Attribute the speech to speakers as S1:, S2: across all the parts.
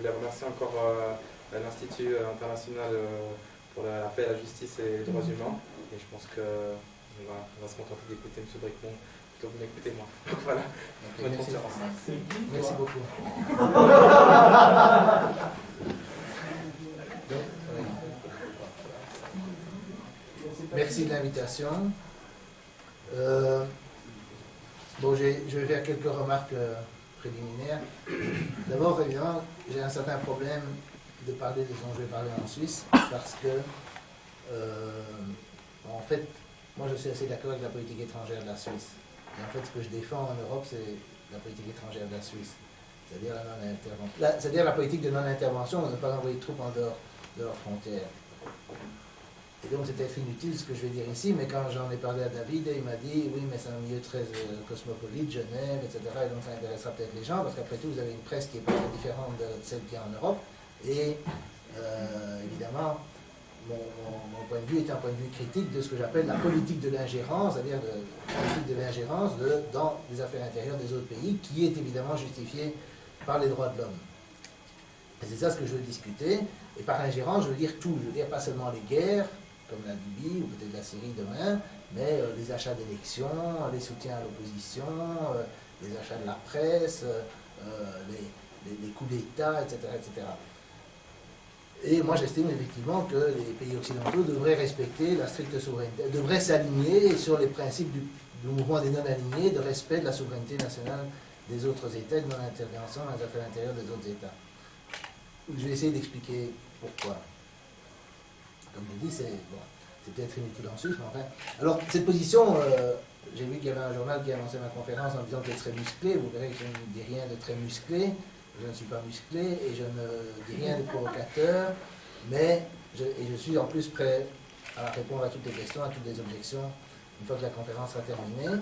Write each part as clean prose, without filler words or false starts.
S1: voulais remercier encore l'Institut international pour la paix, la justice et les droits humains. Et je pense qu'on va se contenter d'écouter M. Bricmont plutôt que d'écouter moi. Donc voilà, bonne conférence.
S2: Merci beaucoup. Merci de l'invitation. Bon, je vais faire quelques remarques préliminaires. D'abord, évidemment, j'ai un certain problème de parler de ce dont je vais parler en Suisse, parce que, en fait, moi je suis assez d'accord avec la politique étrangère de la Suisse. Et en fait, ce que je défends en Europe, c'est la politique étrangère de la Suisse, c'est-à-dire la non-intervention. C'est-à-dire la politique de non-intervention, de ne pas envoyer de troupes en dehors de leurs frontières. Et donc c'est peut-être inutile ce que je vais dire ici, mais quand j'en ai parlé à David, il m'a dit oui, mais c'est un milieu très cosmopolite, Genève, etc. Et donc ça intéressera peut-être les gens, parce qu'après tout, vous avez une presse qui est pas très différente de celle qu'il y a en Europe. Et évidemment, mon point de vue est un point de vue critique de ce que j'appelle la politique de l'ingérence, c'est-à-dire la politique de l'ingérence dans les affaires intérieures des autres pays, qui est évidemment justifiée par les droits de l'homme. Et c'est ça ce que je veux discuter. Et par ingérence, je veux dire tout. Je veux dire pas seulement les guerres, comme la Libye ou peut-être la Syrie demain, mais les achats d'élections, les soutiens à l'opposition, les achats de la presse, les coups d'État, etc., etc. Et moi j'estime effectivement que les pays occidentaux devraient respecter la stricte souveraineté, devraient s'aligner sur les principes du mouvement des non-alignés, de respect de la souveraineté nationale des autres États, de non-intervention dans les affaires intérieures des autres États. Je vais essayer d'expliquer pourquoi. Comme je dis, c'est peut-être inutile en Suisse, mais enfin. Alors, cette position, j'ai vu qu'il y avait un journal qui annonçait ma conférence en disant qu'elle serait musclée. Vous verrez que je ne dis rien de très musclé. Je ne suis pas musclé et je ne dis rien de provocateur, mais je suis en plus prêt à répondre à toutes les questions, à toutes les objections, une fois que la conférence sera terminée.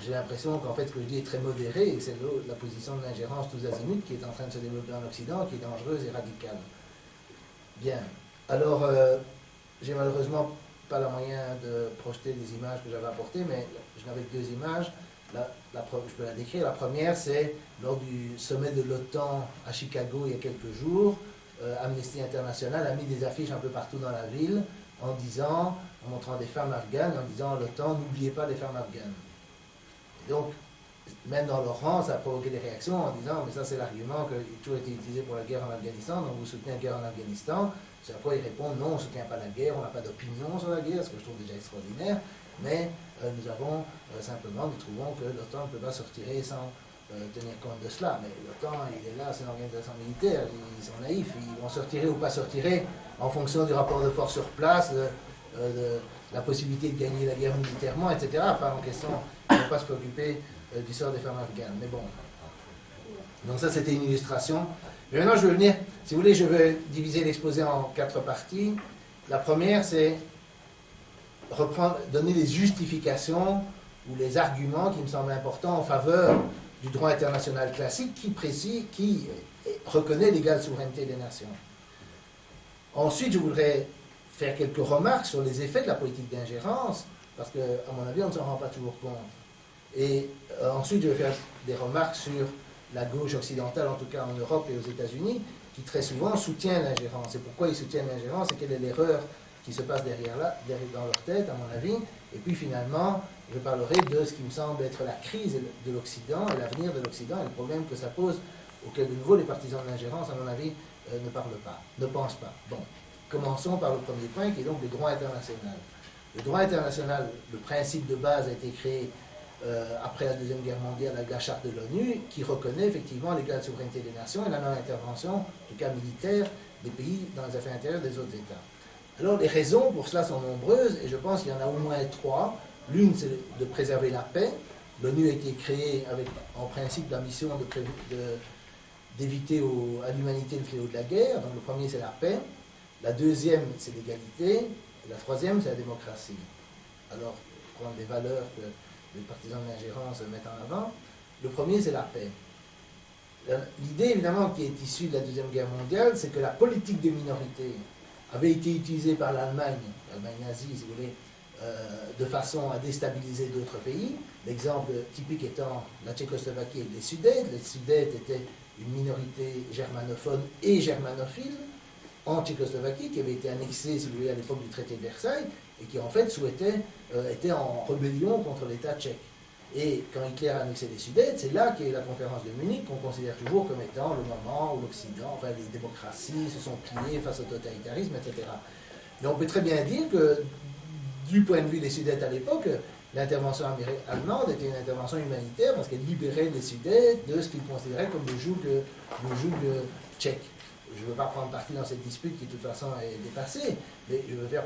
S2: J'ai l'impression qu'en fait ce que je dis est très modéré et que c'est la position de l'ingérence tous azimuts qui est en train de se développer en Occident, qui est dangereuse et radicale. Bien. Alors, j'ai malheureusement pas le moyen de projeter des images que j'avais apportées, mais je n'avais que deux images. Je peux la décrire. La première, c'est lors du sommet de l'OTAN à Chicago il y a quelques jours, Amnesty International a mis des affiches un peu partout dans la ville en montrant des femmes afghanes, en disant à l'OTAN, n'oubliez pas les femmes afghanes. Et donc, même dans leur rang, ça a provoqué des réactions en disant, mais ça c'est l'argument qui a toujours été utilisé pour la guerre en Afghanistan, donc vous soutenez la guerre en Afghanistan. C'est à quoi ils répondent, non, on ne soutient pas la guerre, on n'a pas d'opinion sur la guerre, ce que je trouve déjà extraordinaire, mais nous avons nous trouvons que l'OTAN ne peut pas se retirer sans tenir compte de cela. Mais l'OTAN, il est là, c'est une organisation militaire, ils sont naïfs, ils vont se retirer ou pas se retirer en fonction du rapport de force sur place, de la possibilité de gagner la guerre militairement, etc. Pas en question, ils ne vont pas se préoccuper du sort des femmes afghanes. Mais bon. Donc ça, c'était une illustration. Mais maintenant, je vais venir, si vous voulez, je vais diviser l'exposé en 4 parties. La première, c'est donner les justifications ou les arguments qui me semblent importants en faveur du droit international classique qui reconnaît l'égale souveraineté des nations. Ensuite, je voudrais faire quelques remarques sur les effets de la politique d'ingérence, parce qu'à mon avis, on ne s'en rend pas toujours compte. Et ensuite, je vais faire des remarques sur la gauche occidentale, en tout cas en Europe et aux États-Unis, qui très souvent soutient l'ingérence. Et pourquoi ils soutiennent l'ingérence et quelle est l'erreur qui se passe derrière dans leur tête, à mon avis. Et puis finalement, je parlerai de ce qui me semble être la crise de l'Occident et l'avenir de l'Occident et le problème que ça pose, auquel de nouveau les partisans de l'ingérence, à mon avis, ne parlent pas, ne pensent pas. Bon, commençons par le premier point, qui est donc le droit international. Le droit international, le principe de base a été créé après la Deuxième Guerre mondiale avec la charte de l'ONU, qui reconnaît effectivement l'égale souveraineté des nations et la non-intervention, en tout cas militaire, des pays dans les affaires intérieures des autres États. Alors les raisons pour cela sont nombreuses, et je pense qu'il y en a au moins 3. L'une, c'est de préserver la paix. L'ONU a été créée avec, en principe, la mission d'éviter à l'humanité le fléau de la guerre. Donc le premier, c'est la paix. La deuxième, c'est l'égalité. Et la troisième, c'est la démocratie. Alors, prendre les valeurs que les partisans de l'ingérence mettent en avant. Le premier, c'est la paix. L'idée, évidemment, qui est issue de la Deuxième Guerre mondiale, c'est que la politique des minorités avait été utilisée par l'Allemagne nazie, si vous voulez, de façon à déstabiliser d'autres pays. L'exemple typique étant la Tchécoslovaquie et les Sudètes. Les Sudètes étaient une minorité germanophone et germanophile en Tchécoslovaquie, qui avait été annexée, si vous voulez, à l'époque du traité de Versailles, et qui en fait était en rébellion contre l'État tchèque. Et quand Hitler a annexé les Sudètes, c'est là qu'est la conférence de Munich, qu'on considère toujours comme étant le moment où l'Occident, enfin les démocraties se sont pliées face au totalitarisme, etc. Mais on peut très bien dire que, du point de vue des Sudètes à l'époque, l'intervention allemande était une intervention humanitaire parce qu'elle libérait les Sudètes de ce qu'ils considéraient comme le joug tchèque. Je ne veux pas prendre parti dans cette dispute qui, de toute façon, est dépassée, mais je veux faire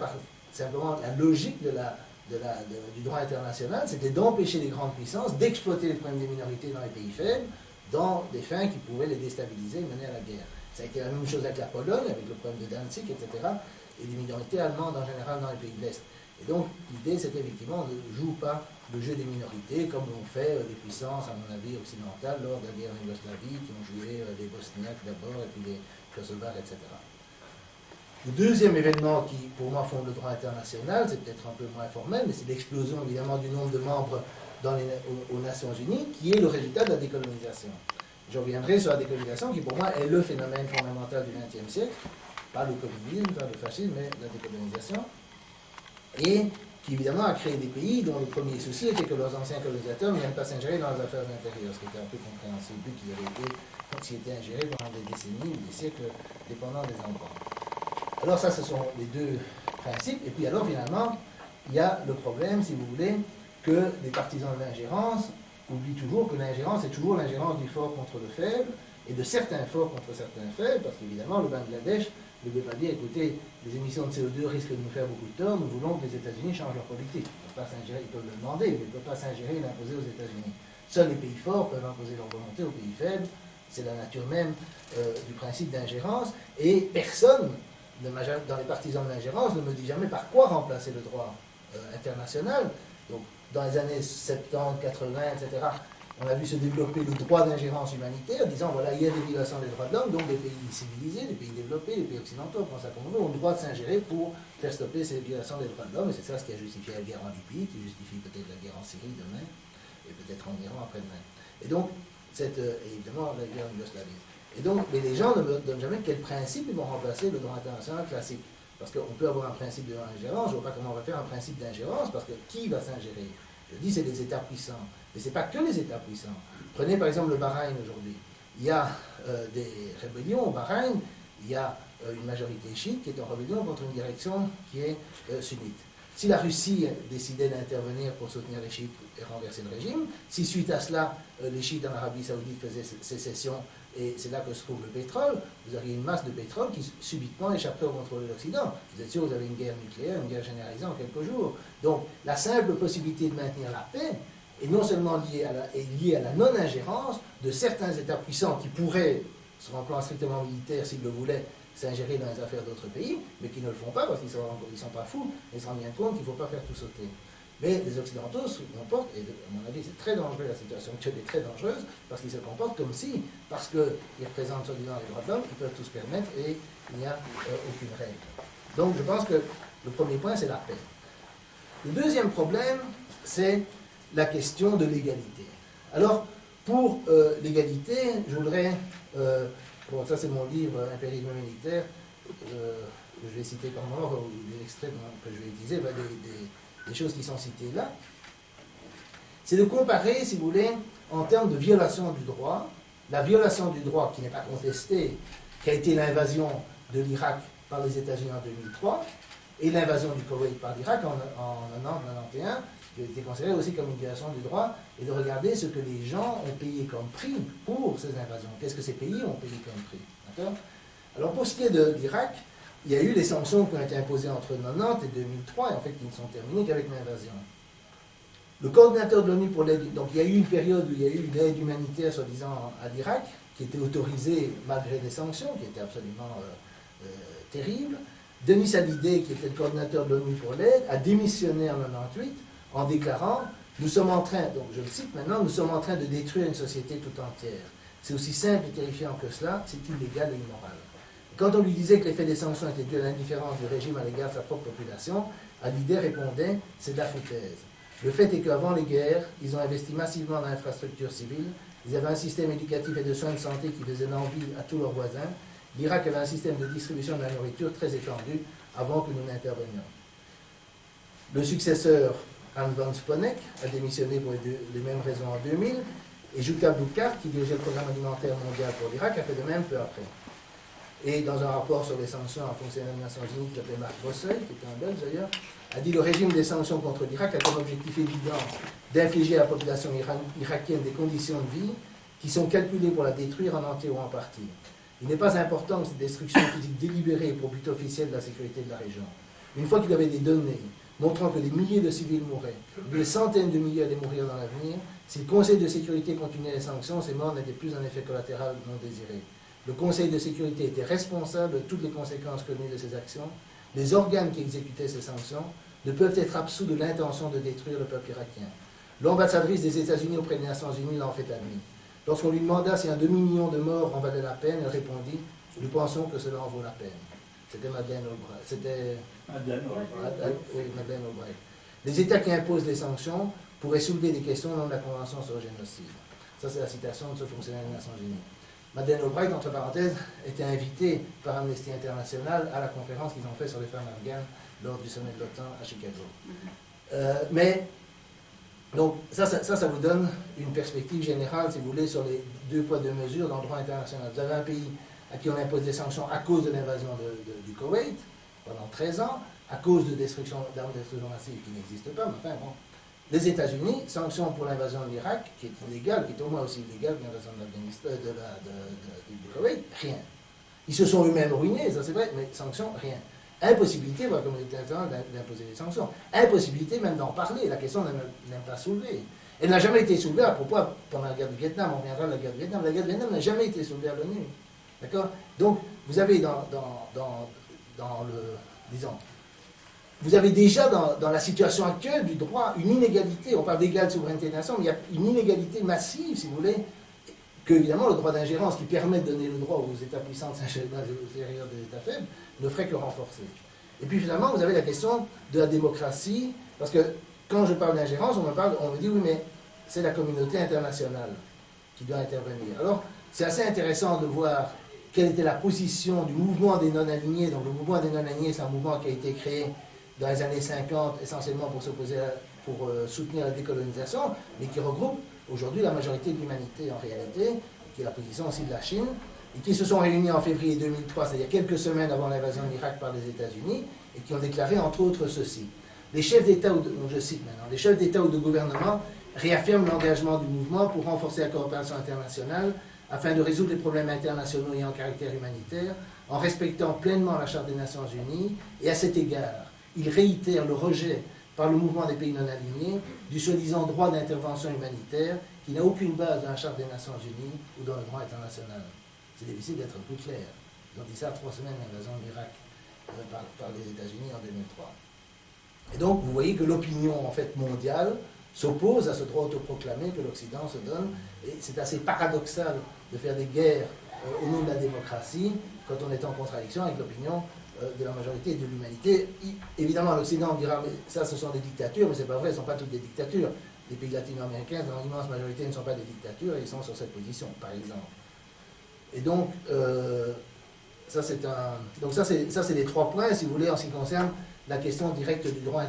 S2: simplement la logique du droit international, c'était d'empêcher les grandes puissances d'exploiter les problèmes des minorités dans les pays faibles, dans des fins qui pouvaient les déstabiliser et mener à la guerre. Ça a été la même chose avec la Pologne, avec le problème de Danzig, etc., et des minorités allemandes en général dans les pays de l'Est. Et donc, l'idée, c'était effectivement, on ne joue pas le jeu des minorités, comme l'ont fait les puissances, à mon avis, occidentales, lors de la guerre en Yougoslavie, qui ont joué les Bosniaques d'abord, et puis les Kosovars, etc. Le deuxième événement qui, pour moi, fonde le droit international, c'est peut-être un peu moins formel, mais c'est l'explosion, évidemment, du nombre de membres aux Nations Unies, qui est le résultat de la décolonisation. Je reviendrai sur la décolonisation, qui, pour moi, est le phénomène fondamental du XXe siècle, pas le communisme, pas le fascisme, mais la décolonisation, et qui, évidemment, a créé des pays dont le premier souci était que leurs anciens colonisateurs ne viennent pas s'ingérer dans les affaires intérieures, ce qui était un peu compréhensible, vu qu'ils avaient été ingérés pendant des décennies ou des siècles, dépendant des endroits. Alors ça, ce sont les deux principes. Et puis alors, finalement, il y a le problème, si vous voulez, que les partisans de l'ingérence oublient toujours que l'ingérence est toujours l'ingérence du fort contre le faible, et de certains forts contre certains faibles, parce qu'évidemment, le Bangladesh ne veut pas dire, écoutez, les émissions de CO2 risquent de nous faire beaucoup de tort, nous voulons que les États-Unis changent leur politique. Ils ne peuvent pas s'ingérer, ils peuvent le demander, mais ils ne peuvent pas s'ingérer et l'imposer aux États-Unis. Seuls les pays forts peuvent imposer leur volonté aux pays faibles. C'est la nature même du principe d'ingérence, et personne dans les partisans de l'ingérence ne me dit jamais par quoi remplacer le droit international. Donc, dans les années 70, 80, etc., on a vu se développer le droit d'ingérence humanitaire, disant, voilà, il y a des violations des droits de l'homme, donc des pays civilisés, des pays développés, des pays occidentaux, on ça comme on veut, ont le droit de s'ingérer pour faire stopper ces violations des droits de l'homme, et c'est ça ce qui a justifié la guerre en Libye, qui justifie peut-être la guerre en Syrie demain, et peut-être en Iran après-demain. Et donc, évidemment, la guerre en Yougoslavie. Et donc, mais les gens ne me donnent jamais quel principe ils vont remplacer le droit international classique. Parce qu'on peut avoir un principe de non-ingérence, je ne vois pas comment on va faire un principe d'ingérence, parce que qui va s'ingérer? Je dis c'est les États puissants. Mais ce n'est pas que les États puissants. Prenez par exemple le Bahreïn aujourd'hui. Il y a des rébellions au Bahreïn, il y a une majorité chiite qui est en rébellion contre une direction qui est sunnite. Si la Russie décidait d'intervenir pour soutenir les chiites et renverser le régime, si suite à cela, les chiites en Arabie Saoudite faisaient sécession, et c'est là que se trouve le pétrole, vous auriez une masse de pétrole qui subitement échapperait au contrôle de l'Occident. Vous êtes sûr que vous avez une guerre nucléaire, une guerre généralisée en quelques jours. Donc la simple possibilité de maintenir la paix est non seulement liée à la non-ingérence de certains États puissants qui pourraient, sur un plan strictement militaire, s'ils le voulaient, s'ingérer dans les affaires d'autres pays, mais qui ne le font pas parce qu'ils ne sont pas fous, et ils se rendent bien compte qu'il ne faut pas faire tout sauter. Mais les Occidentaux se comportent, et à mon avis c'est très dangereux, la situation actuelle est très dangereuse, parce qu'ils se comportent comme si, parce qu'ils représentent soi-disant les droits de l'homme, ils peuvent tout se permettre et il n'y a aucune règle. Donc je pense que le premier point c'est la paix. Le deuxième problème c'est la question de l'égalité. Alors pour l'égalité, je voudrais, bon ça c'est mon livre Impérialisme militaire, je vais citer par moment, des extraits que je vais utiliser, des choses qui sont citées là, c'est de comparer, si vous voulez, en termes de violation du droit, la violation du droit qui n'est pas contestée, qui a été l'invasion de l'Irak par les États-Unis en 2003, et l'invasion du Koweït par l'Irak en 1990-91, qui a été considérée aussi comme une violation du droit, et de regarder ce que les gens ont payé comme prix pour ces invasions. Qu'est-ce que ces pays ont payé comme prix? D'accord? Alors pour ce qui est de l'Irak, il y a eu les sanctions qui ont été imposées entre 1990 et 2003, et en fait qui ne sont terminées qu'avec l'invasion. Le coordinateur de l'ONU pour l'aide, donc il y a eu une période où il y a eu une aide humanitaire, soi-disant, à l'Irak, qui était autorisée malgré des sanctions, qui étaient absolument terribles. Denis Hallyday, qui était le coordinateur de l'ONU pour l'aide, a démissionné en 1998 en déclarant « Nous sommes en train, donc je le cite maintenant, nous sommes en train de détruire une société tout entière. C'est aussi simple et terrifiant que cela, c'est illégal et immoral. » Quand on lui disait que l'effet des sanctions était dû à l'indifférence du régime à l'égard de sa propre population, Hallyday répondait « c'est de la foutaise ». Le fait est qu'avant les guerres, ils ont investi massivement dans l'infrastructure civile, ils avaient un système éducatif et de soins de santé qui faisait l'envie à tous leurs voisins. L'Irak avait un système de distribution de la nourriture très étendu avant que nous n'intervenions. Le successeur, Hans von Sponeck, a démissionné pour les mêmes raisons en 2000, et Jouka Boukar, qui dirigeait le programme alimentaire mondial pour l'Irak, a fait de même peu après. Et dans un rapport sur les sanctions en fonctionnaire des Nations Unies, qui s'appelait Marc Bosseuil, qui était un Belge d'ailleurs, a dit le régime des sanctions contre l'Irak a comme objectif évident d'infliger à la population irakienne des conditions de vie qui sont calculées pour la détruire en entier ou en partie. Il n'est pas important que cette destruction physique délibérée ait pour but officiel de la sécurité de la région. Une fois qu'il avait des données montrant que des milliers de civils mouraient, des centaines de milliers allaient mourir dans l'avenir, si le Conseil de sécurité continuait les sanctions, ces morts n'étaient plus un effet collatéral non désiré. Le Conseil de sécurité était responsable de toutes les conséquences connues de ces actions. Les organes qui exécutaient ces sanctions ne peuvent être absous de l'intention de détruire le peuple irakien. L'ambassadrice des États-Unis auprès des Nations Unies l'a en fait admis. Lorsqu'on lui demanda si un demi-million de morts en valait la peine, elle répondit « Nous pensons que cela en vaut la peine ». C'était Madeleine Albright. C'était Madeleine Albright. Les États qui imposent les sanctions pourraient soulever des questions dans la Convention sur le génocide. Ça, c'est la citation de ce fonctionnaire des Nations Unies. Madeleine Albright, entre parenthèses, était invitée par Amnesty International à la conférence qu'ils ont faite sur les femmes afghanes lors du sommet de l'OTAN à Chicago. Donc, ça vous donne une perspective générale, si vous voulez, sur les deux poids, deux mesures dans le droit international. Vous avez un pays à qui on impose des sanctions à cause de l'invasion du Koweït pendant 13 ans, à cause de destruction d'armes de destruction massive qui n'existent pas, mais enfin bon. Les États-Unis, sanctions pour l'invasion de l'Irak, qui est illégale, qui est au moins aussi illégale que l'invasion du Koweït, rien. Ils se sont eux-mêmes ruinés, ça c'est vrai, mais sanctions, rien. Impossibilité pour la communauté internationale d'imposer des sanctions. Impossibilité même d'en parler, la question n'est pas soulevée. Elle n'a jamais été soulevée à propos, pendant la guerre du Vietnam, on reviendra de la guerre du Vietnam. La guerre du Vietnam n'a jamais été soulevée à l'ONU. D'accord? Donc, vous avez dans le, disons, vous avez déjà dans la situation actuelle du droit une inégalité, on parle d'égale souveraineté des nations, mais il y a une inégalité massive, si vous voulez, que évidemment le droit d'ingérence qui permet de donner le droit aux États puissants de s'ingérer dans l'extérieur des États faibles ne ferait que renforcer. Et puis finalement, vous avez la question de la démocratie, parce que quand je parle d'ingérence, on me dit oui, mais c'est la communauté internationale qui doit intervenir. Alors, c'est assez intéressant de voir quelle était la position du mouvement des non-alignés. Donc le mouvement des non-alignés, c'est un mouvement qui a été créé dans les années 50, essentiellement pour soutenir la décolonisation, mais qui regroupe aujourd'hui la majorité de l'humanité en réalité, qui est la position aussi de la Chine, et qui se sont réunis en février 2003, c'est-à-dire quelques semaines avant l'invasion de l'Irak par les États-Unis, et qui ont déclaré entre autres ceci. Les chefs d'État, donc je cite maintenant, les chefs d'État ou de gouvernement réaffirment l'engagement du mouvement pour renforcer la coopération internationale afin de résoudre les problèmes internationaux ayant caractère humanitaire, en respectant pleinement la Charte des Nations Unies, et à cet égard, ils réitèrent le rejet par le mouvement des pays non alignés du soi-disant droit d'intervention humanitaire qui n'a aucune base dans la Charte des Nations Unies ou dans le droit international. C'est difficile d'être plus clair. Ils ont dit ça 3 semaines de l'invasion de l'Irak par les États-Unis en 2003. Et donc, vous voyez que l'opinion en fait mondiale s'oppose à ce droit autoproclamé que l'Occident se donne, et c'est assez paradoxal de faire des guerres au nom de la démocratie quand on est en contradiction avec l'opinion de la majorité de l'humanité. Évidemment, l'Occident dira mais ça, ce sont des dictatures, mais c'est pas vrai, ce ne sont pas toutes des dictatures. Les pays latino-américains, dans l'immense majorité, ne sont pas des dictatures, et ils sont sur cette position, par exemple. Et donc, ça c'est les 3 points, si vous voulez, en ce qui concerne la question directe du droit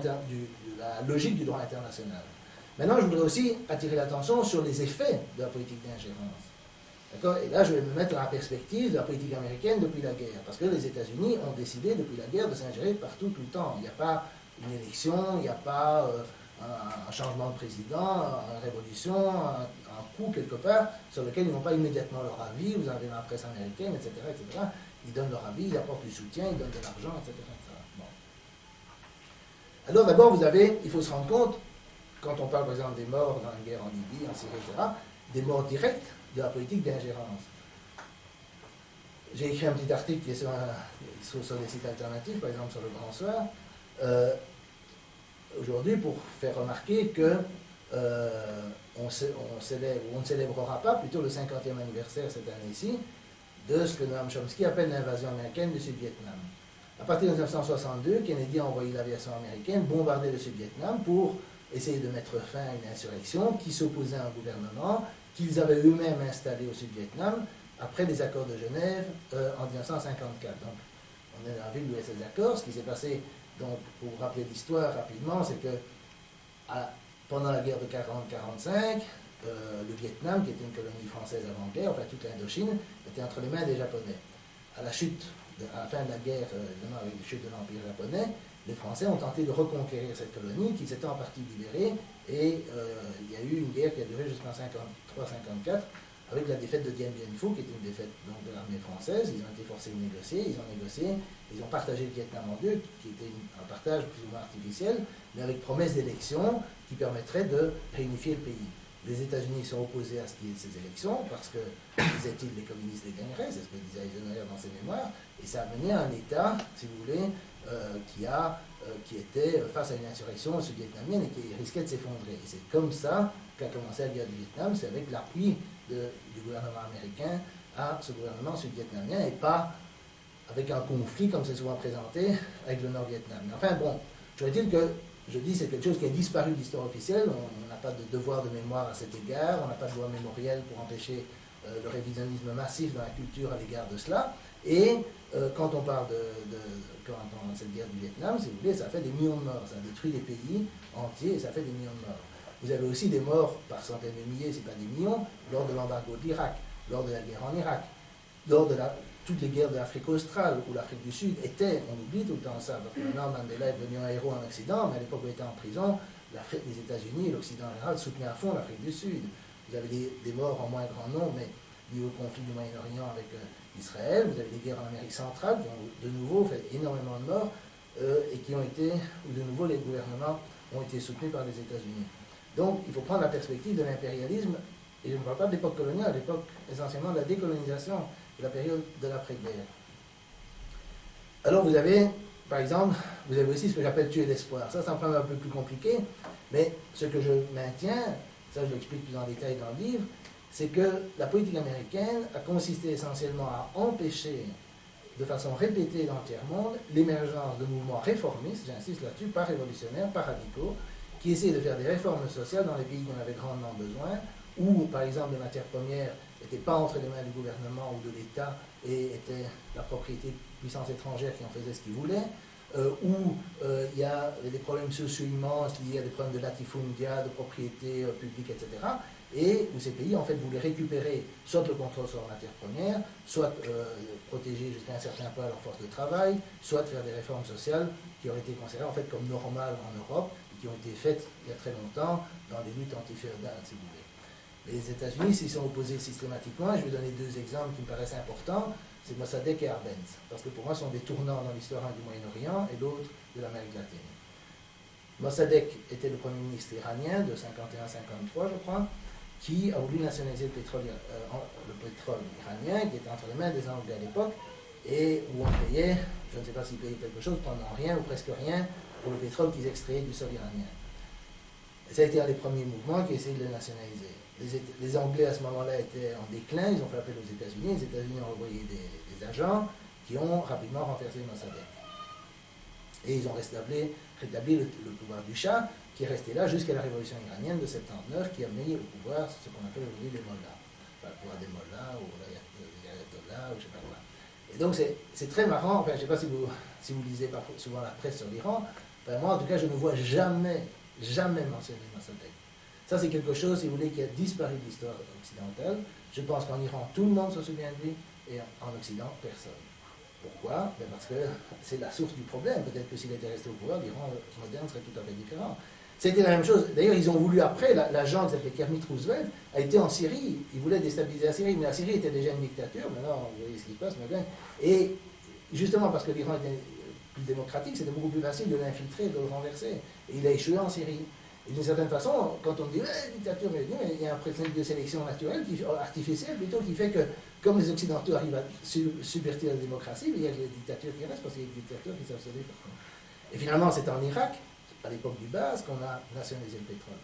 S2: la logique du droit international. Maintenant, je voudrais aussi attirer l'attention sur les effets de la politique d'ingérence. D'accord? Et là, je vais me mettre dans la perspective de la politique américaine depuis la guerre. Parce que les États-Unis ont décidé depuis la guerre de s'ingérer partout, tout le temps. Il n'y a pas une élection, il n'y a pas un changement de président, une révolution, un coup quelque part, sur lequel ils n'ont pas immédiatement leur avis. Vous avez la presse américaine, etc., etc. Ils donnent leur avis, ils apportent du soutien, ils donnent de l'argent, etc. Bon. Alors d'abord, il faut se rendre compte, quand on parle par exemple des morts dans la guerre en Libye, en Syrie, etc., des morts directes de la politique d'ingérence. J'ai écrit un petit article qui est sur des sites alternatifs, par exemple sur le Grand Soir, aujourd'hui pour faire remarquer que on ne célébrera pas plutôt le 50e anniversaire cette année-ci de ce que Noam Chomsky appelle l'invasion américaine du Sud-Vietnam. À partir de 1962, Kennedy a envoyé l'aviation américaine bombarder le Sud-Vietnam pour essayer de mettre fin à une insurrection qui s'opposait à un gouvernement qu'ils avaient eux-mêmes installé au Sud-Vietnam après les accords de Genève en 1954. Donc, on est dans la ville de ces accords. Ce qui s'est passé, donc, pour vous rappeler l'histoire rapidement, c'est que pendant la guerre de 40-45, le Vietnam, qui était une colonie française avant-guerre, enfin toute l'Indochine, était entre les mains des Japonais. À la fin de la guerre, avec la chute de l'Empire japonais, les Français ont tenté de reconquérir cette colonie qui s'était en partie libérée, et il y a eu une guerre qui a duré jusqu'en 1953-1954 avec la défaite de Dien Bien Phu, qui était une défaite donc, de l'armée française. Ils ont été forcés de négocier, ils ont partagé le Vietnam en deux, qui était un partage plus ou moins artificiel, mais avec promesse d'élections qui permettrait de réunifier le pays. Les États-Unis sont opposés à ce qui est de ces élections, parce que, disaient-ils, les communistes les gagneraient, c'est ce que disait Eisenhower dans ses mémoires, et ça a mené à un État, si vous voulez, qui était face à une insurrection sud-vietnamienne et qui risquait de s'effondrer. Et c'est comme ça qu'a commencé la guerre du Vietnam, c'est avec l'appui du gouvernement américain à ce gouvernement sud-vietnamien, et pas avec un conflit, comme c'est souvent présenté, avec le Nord-Vietnam. Mais enfin, bon, je voudrais dire que, je dis, c'est quelque chose qui a disparu de l'histoire officielle. On n'a pas de devoir de mémoire à cet égard, on n'a pas de loi mémorielle pour empêcher le révisionnisme massif dans la culture à l'égard de cela. Et quand on parle quand on cette guerre du Vietnam, si vous voulez, ça fait des millions de morts, ça détruit des pays entiers et ça fait des millions de morts. Vous avez aussi des morts par centaines de milliers, c'est pas des millions, lors de l'embargo de l'Irak, lors de la guerre en Irak, lors de toutes les guerres de l'Afrique australe, où l'Afrique du Sud était, on oublie tout le temps ça, parce que maintenant Mandela est devenu un héros en Occident, mais à l'époque où il était en prison, les États-Unis et l'Occident en général soutenaient à fond l'Afrique du Sud. Vous avez des morts en moins grand nombre, mais liés au conflit du Moyen-Orient avec Israël. Vous avez des guerres en Amérique centrale qui ont de nouveau fait énormément de morts et qui ont été, où de nouveau les gouvernements ont été soutenus par les États-Unis. Donc il faut prendre la perspective de l'impérialisme, et je ne parle pas de l'époque coloniale, l'époque essentiellement de la décolonisation, de la période de l'après-guerre. Alors vous avez, par exemple, vous avez aussi ce que j'appelle tuer l'espoir. Ça, c'est un problème un peu plus compliqué, mais ce que je maintiens, ça je l'explique plus en détail dans le livre, c'est que la politique américaine a consisté essentiellement à empêcher de façon répétée dans le tiers-monde l'émergence de mouvements réformistes, j'insiste là-dessus, pas révolutionnaires, pas radicaux, qui essaient de faire des réformes sociales dans les pays qui en avaient grandement besoin, où, par exemple, les matières premières n'étaient pas entre les mains du gouvernement ou de l'État et étaient la propriété de puissances étrangères qui en faisaient ce qu'ils voulaient, où il y a des problèmes sociaux immenses liés à des problèmes de latifundia, de propriété publique, etc., et où ces pays, en fait, voulaient récupérer soit le contrôle sur leurs matières premières, soit protéger jusqu'à un certain point leur force de travail, soit faire des réformes sociales qui auraient été considérées, en fait, comme normales en Europe, et qui ont été faites il y a très longtemps dans les luttes antiféodales, si vous voulez. Les États-Unis s'y sont opposés systématiquement, et je vais donner deux exemples qui me paraissent importants, c'est Mossadegh et Arbenz, parce que pour moi, ce sont des tournants dans l'histoire du Moyen-Orient et l'autre de l'Amérique latine. Mossadegh était le premier ministre iranien de 51-53, je crois, qui a voulu nationaliser le pétrole iranien, qui était entre les mains des Anglais à l'époque, et où on payait, je ne sais pas s'ils payaient quelque chose, pendant rien ou presque rien, pour le pétrole qu'ils extrayaient du sol iranien. Et ça a été un des premiers mouvements qui essayaient de le nationaliser. Les Anglais à ce moment-là étaient en déclin, ils ont fait appel aux États-Unis, les États-Unis ont envoyé des agents qui ont rapidement renversé Mossadegh. Et ils ont rétabli le pouvoir du Shah, qui est resté là jusqu'à la révolution iranienne de 79, qui a mis au pouvoir ce qu'on appelle aujourd'hui les mollahs. Enfin, le pouvoir des mollahs, ou les ayatollahs, ou je ne sais pas quoi. Et donc c'est très marrant, enfin je ne sais pas si vous lisez souvent la presse sur l'Iran, enfin, moi en tout cas je ne vois jamais mentionner Mossadegh. Ça c'est quelque chose, si vous voulez, qui a disparu de l'histoire occidentale. Je pense qu'en Iran tout le monde se souvient de lui, et en Occident personne. Pourquoi? Ben parce que c'est la source du problème. Peut-être que s'il était resté au pouvoir, l'Iran moderne serait tout à fait différent. C'était la même chose. D'ailleurs, ils ont voulu après, l'agent qui s'appelait Kermit Roosevelt a été en Syrie. Il voulait déstabiliser la Syrie, mais la Syrie était déjà une dictature. Maintenant, vous voyez ce qui se passe, mais bien. Et justement, parce que l'Iran était plus démocratique, c'était beaucoup plus facile de l'infiltrer, de le renverser. Et il a échoué en Syrie. Et d'une certaine façon, quand on dit dictature, mais il y a un principe de sélection naturelle, artificielle plutôt, qui fait que, comme les Occidentaux arrivent à subvertir la démocratie, il y a les dictatures qui restent, parce qu'il y a des dictatures qui savent se défendre. Et finalement, c'est en Irak, à l'époque du Baz, qu'on a nationalisé le pétrole.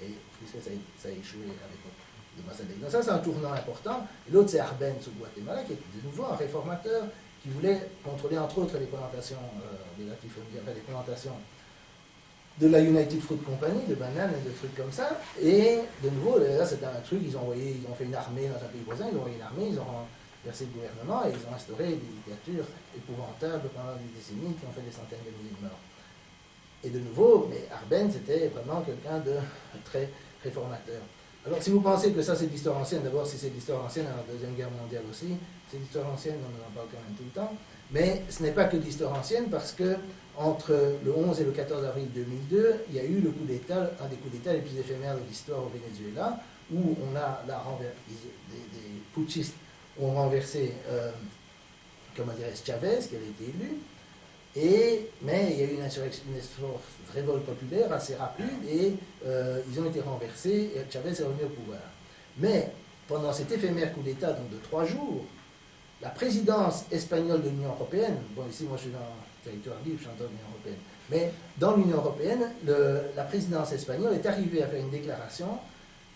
S2: Et puisque ça a échoué à l'époque de Mossadegh. Donc ça, c'est un tournant important. Et l'autre, c'est Arbenz au Guatemala, qui est de nouveau un réformateur, qui voulait contrôler entre autres les plantations des latifundiens, enfin les plantations de la United Fruit Company, de bananes et de trucs comme ça. Et de nouveau, là c'était un truc, ils ont fait une armée dans un pays voisin, ils ont envoyé une armée, ils ont renversé le gouvernement et ils ont instauré des dictatures épouvantables pendant des décennies qui ont fait des centaines de milliers de morts. Et de nouveau, mais Arbenz était vraiment quelqu'un de très réformateur. Alors si vous pensez que ça c'est de l'histoire ancienne, d'abord si c'est de l'histoire ancienne à la Deuxième Guerre mondiale aussi, c'est de l'histoire ancienne, on en parle quand même tout le temps, mais ce n'est pas que de l'histoire ancienne parce que entre le 11 et le 14 avril 2002, il y a eu le coup d'État, un des coups d'État les plus éphémères de l'histoire au Venezuela, où on a des putschistes ont renversé, comment dirais-je, Chavez, qui avait été élu, mais il y a eu une révolte populaire assez rapide et ils ont été renversés et Chavez est revenu au pouvoir. Mais pendant cet éphémère coup d'État, donc de 3 jours, la présidence espagnole de l'Union européenne, bon ici moi je suis dans le territoire libre, je suis dans l'Union européenne, mais dans l'Union européenne, la présidence espagnole est arrivée à faire une déclaration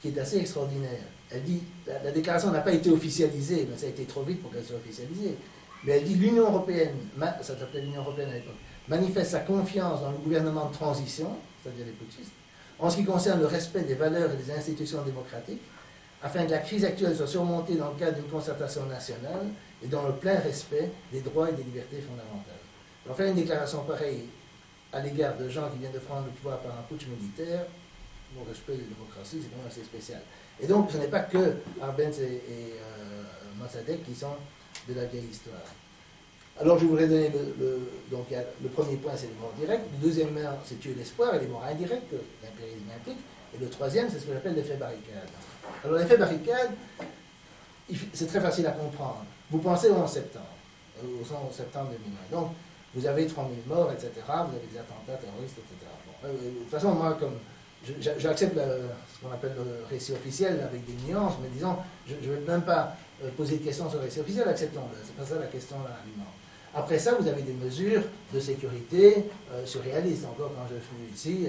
S2: qui est assez extraordinaire. Elle dit, la déclaration n'a pas été officialisée, mais ça a été trop vite pour qu'elle soit officialisée. Mais elle dit l'Union européenne, ça s'appelait l'Union européenne à l'époque, manifeste sa confiance dans le gouvernement de transition, c'est-à-dire les putschistes, en ce qui concerne le respect des valeurs et des institutions démocratiques, afin que la crise actuelle soit surmontée dans le cadre d'une concertation nationale et dans le plein respect des droits et des libertés fondamentales. Alors faire une déclaration pareille à l'égard de gens qui viennent de prendre le pouvoir par un putsch militaire, le respect des démocraties, c'est quand même assez spécial. Et donc ce n'est pas que Arbenz et Mossadegh qui sont de la vieille histoire. Alors je voudrais donner donc le premier point, c'est les morts directs. Le deuxième, c'est tuer l'espoir et les morts indirects que l'impérialisme implique. Et le troisième, c'est ce que j'appelle l'effet barricade. Alors l'effet barricade, c'est très facile à comprendre. Vous pensez au 11 septembre, au 11 septembre 2001. Donc vous avez 3000 morts, etc. Vous avez des attentats terroristes, etc. Bon, de toute façon, moi, comme j'accepte ce qu'on appelle le récit officiel avec des nuances, mais disons, je ne vais même pas poser de questions sur le récit officiel, acceptons-le. C'est pas ça la question là, l'argument. Après ça, vous avez des mesures de sécurité surréalistes. Encore quand je suis ici,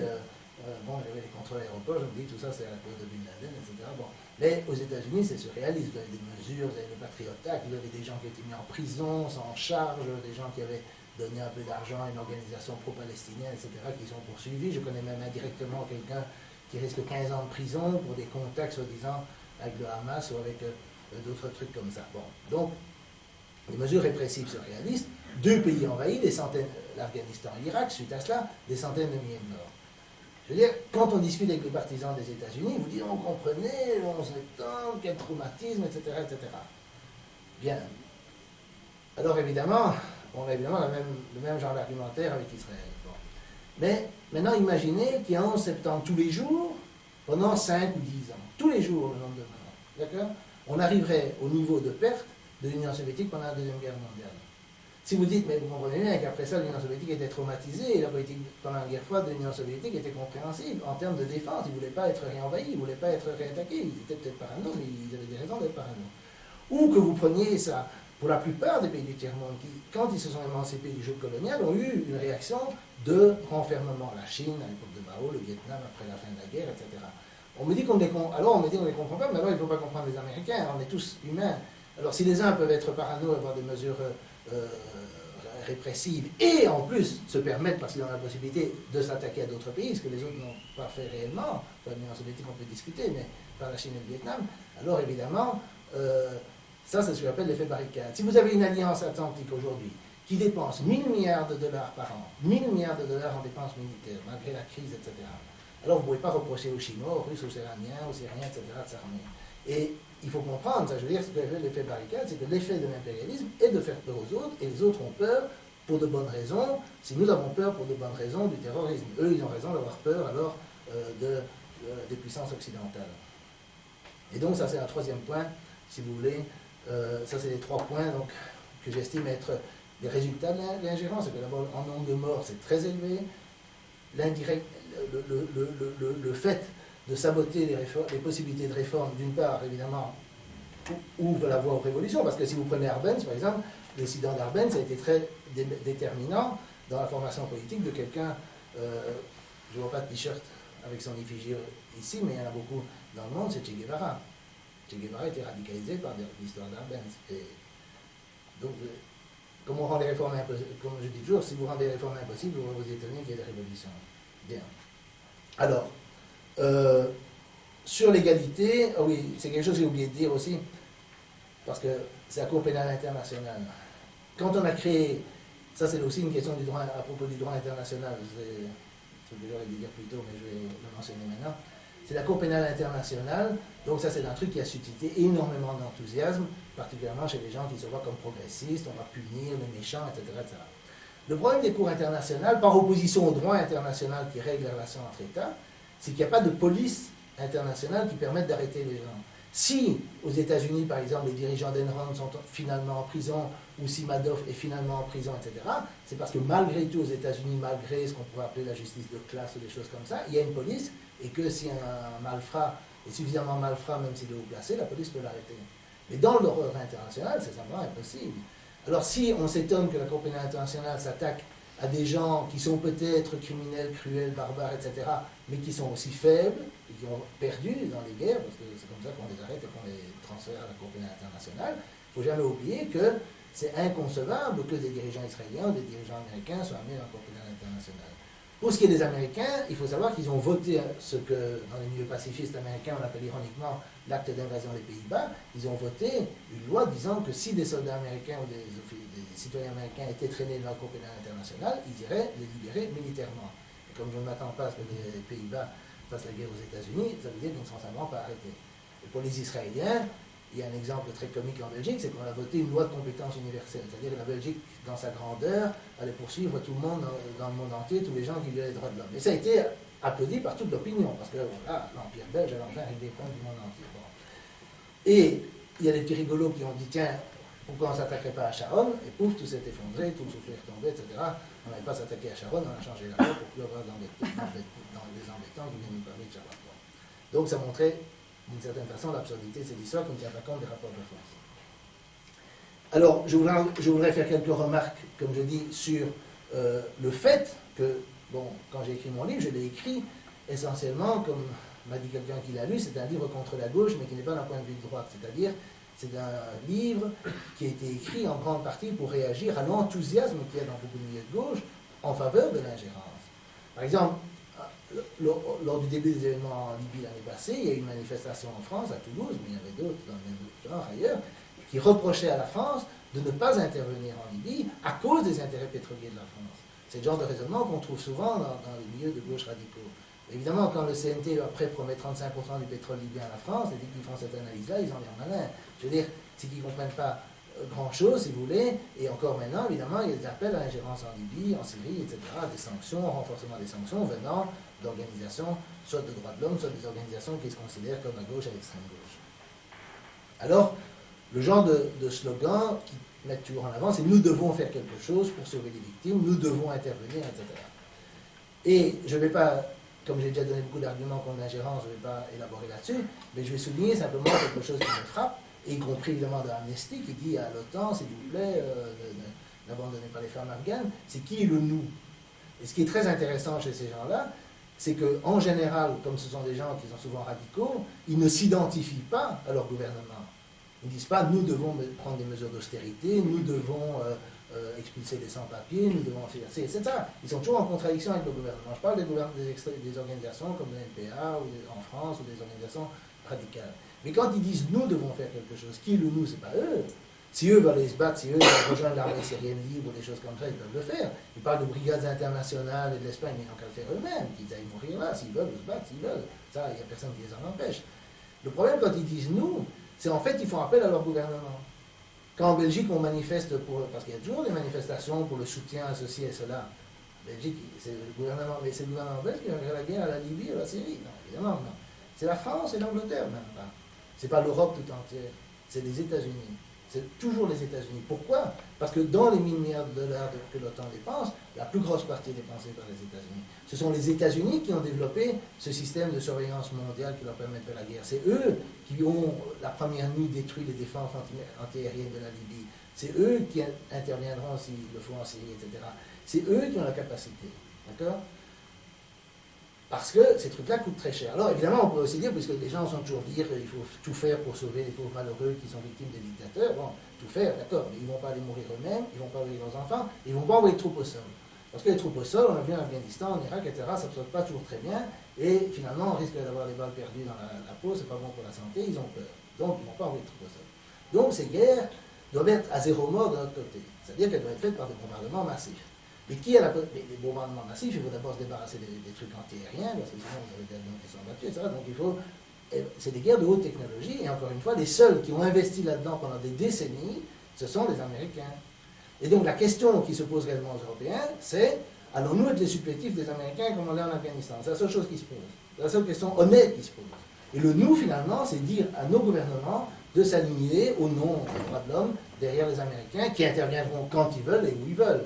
S2: bon, j'avais les contrôles aéroports, je me dis tout ça c'est à cause de Bin Laden, etc. Bon. Mais aux États-Unis, c'est surréaliste. Vous avez des mesures, vous avez le Patriot Act, vous avez des gens qui ont été mis en prison, sans charge, des gens qui avaient donné un peu d'argent à une organisation pro-palestinienne, etc., qui sont poursuivis. Je connais même indirectement quelqu'un qui risque 15 ans de prison pour des contacts, soi-disant, avec le Hamas ou avec d'autres trucs comme ça. Bon, donc, les mesures répressives surréalistes, 2 pays envahis, des centaines, l'Afghanistan et l'Irak, suite à cela, des centaines de milliers de morts. Je veux dire, quand on discute avec les partisans des États-Unis, vous dites, on comprenait, le 11 septembre, quel traumatisme, etc., etc. Bien. Alors évidemment, on a évidemment le même genre d'argumentaire avec Israël. Bon. Mais maintenant, imaginez qu'il y a 11 septembre tous les jours, pendant 5 ou 10 ans. Tous les jours, le nombre de morts. D'accord? On arriverait au niveau de perte de l'Union soviétique pendant la Deuxième Guerre mondiale. Si vous dites, mais vous comprenez bien qu'après ça, l'Union soviétique était traumatisée et la politique pendant la guerre froide de l'Union soviétique était compréhensible en termes de défense. Ils ne voulaient pas être réenvahis, ils ne voulaient pas être réattaqués. Ils étaient peut-être parano, mais ils avaient des raisons d'être parano. Ou que vous preniez ça, pour la plupart des pays du tiers-monde qui, quand ils se sont émancipés du joug colonial, ont eu une réaction de renfermement. La Chine, à l'époque de Mao, le Vietnam après la fin de la guerre, etc. On me dit qu'on les comprend pas, mais alors il ne faut pas comprendre les Américains, on est tous humains. Alors si les uns peuvent être parano, avoir des mesures répressives, et en plus se permettre, parce qu'ils ont la possibilité de s'attaquer à d'autres pays, ce que les autres n'ont pas fait réellement, enfin, l'Union soviétique on peut discuter, mais par la Chine et le Vietnam, alors évidemment, ça c'est ce que j'appelle l'effet barricade. Si vous avez une alliance atlantique aujourd'hui qui dépense 1000 milliards de dollars par an, 1000 milliards de dollars en dépenses militaires, malgré la crise, etc., alors vous ne pouvez pas reprocher aux Chinois, aux Russes, aux Iraniens, aux Syriens, etc., de s'armer. Et il faut comprendre, ça je veux dire, ce que fait l'effet barricade, c'est que l'effet de l'impérialisme est de faire peur aux autres, et les autres ont peur pour de bonnes raisons. Si nous avons peur pour de bonnes raisons du terrorisme, eux ils ont raison d'avoir peur alors des puissances occidentales. Et donc ça c'est un troisième point, si vous voulez, ça c'est les 3 points donc, que j'estime être les résultats de l'ingérence. C'est que d'abord en nombre de morts c'est très élevé, l'indirect, le fait de saboter les possibilités de réforme, d'une part, évidemment, ouvre la voie aux révolutions, parce que si vous prenez Arbenz, par exemple, l'incident d'Arbenz a été très déterminant dans la formation politique de quelqu'un, je ne vois pas de t-shirt avec son effigie ici, mais il y en a beaucoup dans le monde, c'est Che Guevara. Che Guevara a été radicalisé par l'histoire d'Arbenz. Et donc, comme on rend les réformes impossibles, comme je dis toujours, si vous rendez les réformes impossibles, vous vous étonnez qu'il y ait des révolutions. Bien. Alors, sur l'égalité, oh oui, c'est quelque chose que j'ai oublié de dire aussi, parce que c'est la Cour pénale internationale. Quand on a créé, ça c'est aussi une question du droit, à propos du droit international, c'est ce que j'aurais dû dire plus tôt, mais je vais le mentionner maintenant. C'est la Cour pénale internationale, donc ça c'est un truc qui a suscité énormément d'enthousiasme, particulièrement chez les gens qui se voient comme progressistes, on va punir les méchants, etc., etc. Le problème des cours internationales, par opposition au droit international qui règle les relations entre États, c'est qu'il n'y a pas de police internationale qui permette d'arrêter les gens. Si, aux États-Unis, par exemple, les dirigeants d'Enron sont finalement en prison, ou si Madoff est finalement en prison, etc., c'est parce que malgré tout, aux États-Unis, malgré ce qu'on pourrait appeler la justice de classe ou des choses comme ça, il y a une police, et que si un malfrat est suffisamment malfrat, même s'il est haut placé, la police peut l'arrêter. Mais dans l'horreur internationale, c'est simplement impossible. Alors si on s'étonne que la Cour pénale internationale s'attaque à des gens qui sont peut-être criminels, cruels, barbares, etc., mais qui sont aussi faibles, et qui ont perdu dans les guerres, parce que c'est comme ça qu'on les arrête et qu'on les transfère à la Cour pénale internationale, il ne faut jamais oublier que c'est inconcevable que des dirigeants israéliens ou des dirigeants américains soient amenés dans la Cour pénale internationale. Pour ce qui est des Américains, il faut savoir qu'ils ont voté ce que, dans les milieux pacifistes américains, on appelle ironiquement l'acte d'invasion des Pays-Bas. Ils ont voté une loi disant que si des soldats américains ou des citoyens américains étaient traînés dans la Cour pénale internationale, ils iraient les libérer militairement. Et comme je ne m'attends pas à ce que les Pays-Bas fassent la guerre aux États-Unis, ça veut dire qu'ils ne sont simplement pas arrêtés. Et pour les Israéliens, il y a un exemple très comique en Belgique, c'est qu'on a voté une loi de compétence universelle. C'est-à-dire que la Belgique, dans sa grandeur, allait poursuivre tout le monde dans le monde entier, tous les gens qui violaient les droits de l'homme. Et ça a été applaudi par toute l'opinion, parce que voilà, l'Empire belge avait enfin réglé les problèmes du monde entier. Bon. Et il y a des petits rigolos qui ont dit, tiens, pourquoi on ne s'attaquerait pas à Sharon? Et pouf, tout s'est effondré, tout le soufflet est retombé, etc. On n'avait pas à s'attaquer à Sharon, on a changé la loi pour plus avoir dans les embêtants qui viennent nous parler de Sharon. Bon. Donc ça montrait d'une certaine façon l'absurdité de cette histoire qui ne tient pas compte des rapports de force. Alors, je voudrais faire quelques remarques, comme je dis, sur le fait que, bon, quand j'ai écrit mon livre, je l'ai écrit essentiellement, comme m'a dit quelqu'un qui l'a lu, c'est un livre contre la gauche, mais qui n'est pas d'un point de vue de droite, c'est-à-dire, c'est un livre qui a été écrit en grande partie pour réagir à l'enthousiasme qu'il y a dans beaucoup de milieux de gauche en faveur de l'ingérence. Par exemple, lors du début des événements en Libye l'année passée, il y a eu une manifestation en France, à Toulouse, mais il y en avait d'autres dans le même genre ailleurs, qui reprochaient à la France de ne pas intervenir en Libye à cause des intérêts pétroliers de la France. C'est le genre de raisonnement qu'on trouve souvent dans les milieux de gauche radicaux. Évidemment, quand le CNT après promet 35% du pétrole libyen à la France, et dès qu'ils font cette analyse-là, ils ont l'air malins. Je veux dire, c'est qu'ils ne comprennent pas grand-chose, si vous voulez, et encore maintenant, évidemment, il y a des appels à l'ingérence en Libye, en Syrie, etc., des sanctions, renforcement des sanctions venant d'organisations, soit de droits de l'homme, soit des organisations qui se considèrent comme à gauche, à l'extrême gauche. Alors, le genre de slogan qui mettent toujours en avant, c'est « nous devons faire quelque chose pour sauver les victimes, nous devons intervenir, etc. » Et je ne vais pas, comme j'ai déjà donné beaucoup d'arguments contre l'ingérence, je ne vais pas élaborer là-dessus, mais je vais souligner simplement quelque chose qui me frappe, y compris évidemment de Amnesty, qui dit à l'OTAN, s'il vous plaît, n'abandonnez pas les femmes afghanes, c'est qui est le nous. Et ce qui est très intéressant chez ces gens-là, c'est qu'en général, comme ce sont des gens qui sont souvent radicaux, ils ne s'identifient pas à leur gouvernement. Ils ne disent pas, nous devons prendre des mesures d'austérité, nous devons expulser les sans-papiers, nous devons faire ci, etc. Ils sont toujours en contradiction avec le gouvernement. Je parle des organisations comme le NPA, ou en France, ou des organisations radicales. Mais quand ils disent nous devons faire quelque chose, qui est le nous, c'est pas eux. Si eux veulent aller se battre, si eux veulent rejoindre l'armée syrienne libre, des choses comme ça, ils peuvent le faire. Ils parlent de brigades internationales et de l'Espagne, mais ils n'ont qu'à le faire eux-mêmes, qu'ils aillent mourir là, s'ils veulent se battre, s'ils veulent. Ça, il n'y a personne qui les en empêche. Le problème quand ils disent nous, c'est en fait qu'ils font appel à leur gouvernement. Quand en Belgique on manifeste parce qu'il y a toujours des manifestations pour le soutien à ceci et cela. En Belgique, c'est le gouvernement, mais c'est le gouvernement belge qui va faire la guerre à la Libye et à la Syrie. Non, évidemment, non. C'est la France et l'Angleterre, même pas. C'est pas l'Europe tout entière, c'est les États-Unis. C'est toujours les États-Unis. Pourquoi? Parce que dans les 1000 milliards de dollars que l'OTAN dépense, la plus grosse partie est dépensée par les États-Unis. Ce sont les États-Unis qui ont développé ce système de surveillance mondiale qui leur permet de faire la guerre. C'est eux qui ont, la première nuit, détruit les défenses antiaériennes de la Libye. C'est eux qui interviendront s'il le faut en Syrie, etc. C'est eux qui ont la capacité. D'accord? Parce que ces trucs-là coûtent très cher. Alors évidemment, on peut aussi dire, puisque les gens sont toujours dire qu'il faut tout faire pour sauver les pauvres malheureux qui sont victimes des dictateurs, bon, tout faire, d'accord, mais ils ne vont pas aller mourir eux-mêmes, ils ne vont pas envoyer leurs enfants, ils ne vont pas envoyer de troupes au sol. Parce que les troupes au sol, on a vu en Afghanistan, en Irak, etc., ça ne se passe pas toujours très bien, et finalement, on risque d'avoir les balles perdues dans la peau, c'est pas bon pour la santé, ils ont peur. Donc, ils ne vont pas envoyer de troupes au sol. Donc, ces guerres doivent être à zéro mort de notre côté. C'est-à-dire qu'elles doivent être faites par des bombardements massifs. Mais qui a les bombardements massifs, il faut d'abord se débarrasser des trucs antiaériens, parce que sinon vous avez des avions qui sont battus, etc. Donc il faut. C'est des guerres de haute technologie, et encore une fois, les seuls qui ont investi là-dedans pendant des décennies, ce sont les Américains. Et donc la question qui se pose réellement aux Européens, c'est allons-nous être les supplétifs des Américains comme on l'est en Afghanistan? C'est la seule chose qui se pose. C'est la seule question honnête qui se pose. Et le nous, finalement, c'est dire à nos gouvernements de s'aligner au nom des droits de l'homme derrière les Américains, qui interviendront quand ils veulent et où ils veulent.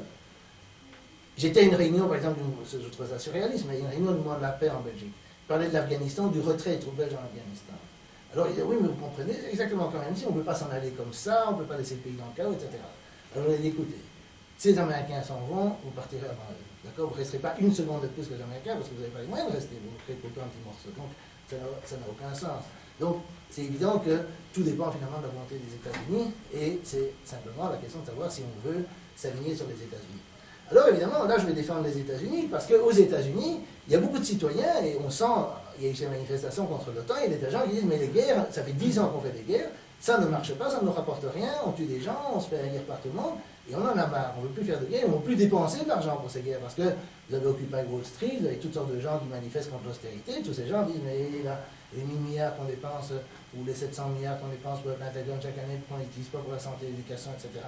S2: J'étais à une réunion, par exemple, je trouve ça surréaliste, mais une réunion du mois de la paix en Belgique. Je parlais de l'Afghanistan, du retrait des troupes belges en Afghanistan. Alors il disait, oui, mais vous comprenez exactement quand même, si on ne peut pas s'en aller comme ça, on ne peut pas laisser le pays dans le chaos, etc. Alors on a dit, écoutez, si les Américains s'en vont, vous partirez avant eux. D'accord? Vous ne resterez pas une seconde de plus que les Américains, parce que vous n'avez pas les moyens de rester, vous créez tout un petit morceau. Donc ça n'a aucun sens. Donc c'est évident que tout dépend finalement de la volonté des États-Unis, et c'est simplement la question de savoir si on veut s'aligner sur les États-Unis. Alors évidemment, là je vais défendre les États-Unis, parce qu'aux États-Unis, il y a beaucoup de citoyens, et on sent, il y a eu ces manifestations contre l'OTAN, il y a des gens qui disent, mais les guerres, ça fait 10 ans qu'on fait des guerres, ça ne marche pas, ça ne nous rapporte rien, on tue des gens, on se fait haïr par tout le monde, et on en a marre, on ne veut plus faire de guerre, on ne veut plus dépenser de l'argent pour ces guerres, parce que vous avez Occupy Wall Street, vous avez toutes sortes de gens qui manifestent contre l'austérité, tous ces gens disent, mais là, les 1000 milliards qu'on dépense, ou les 700 milliards qu'on dépense pour le Pentagone chaque année, pourquoi on n'utilise pas pour la santé, l'éducation, etc.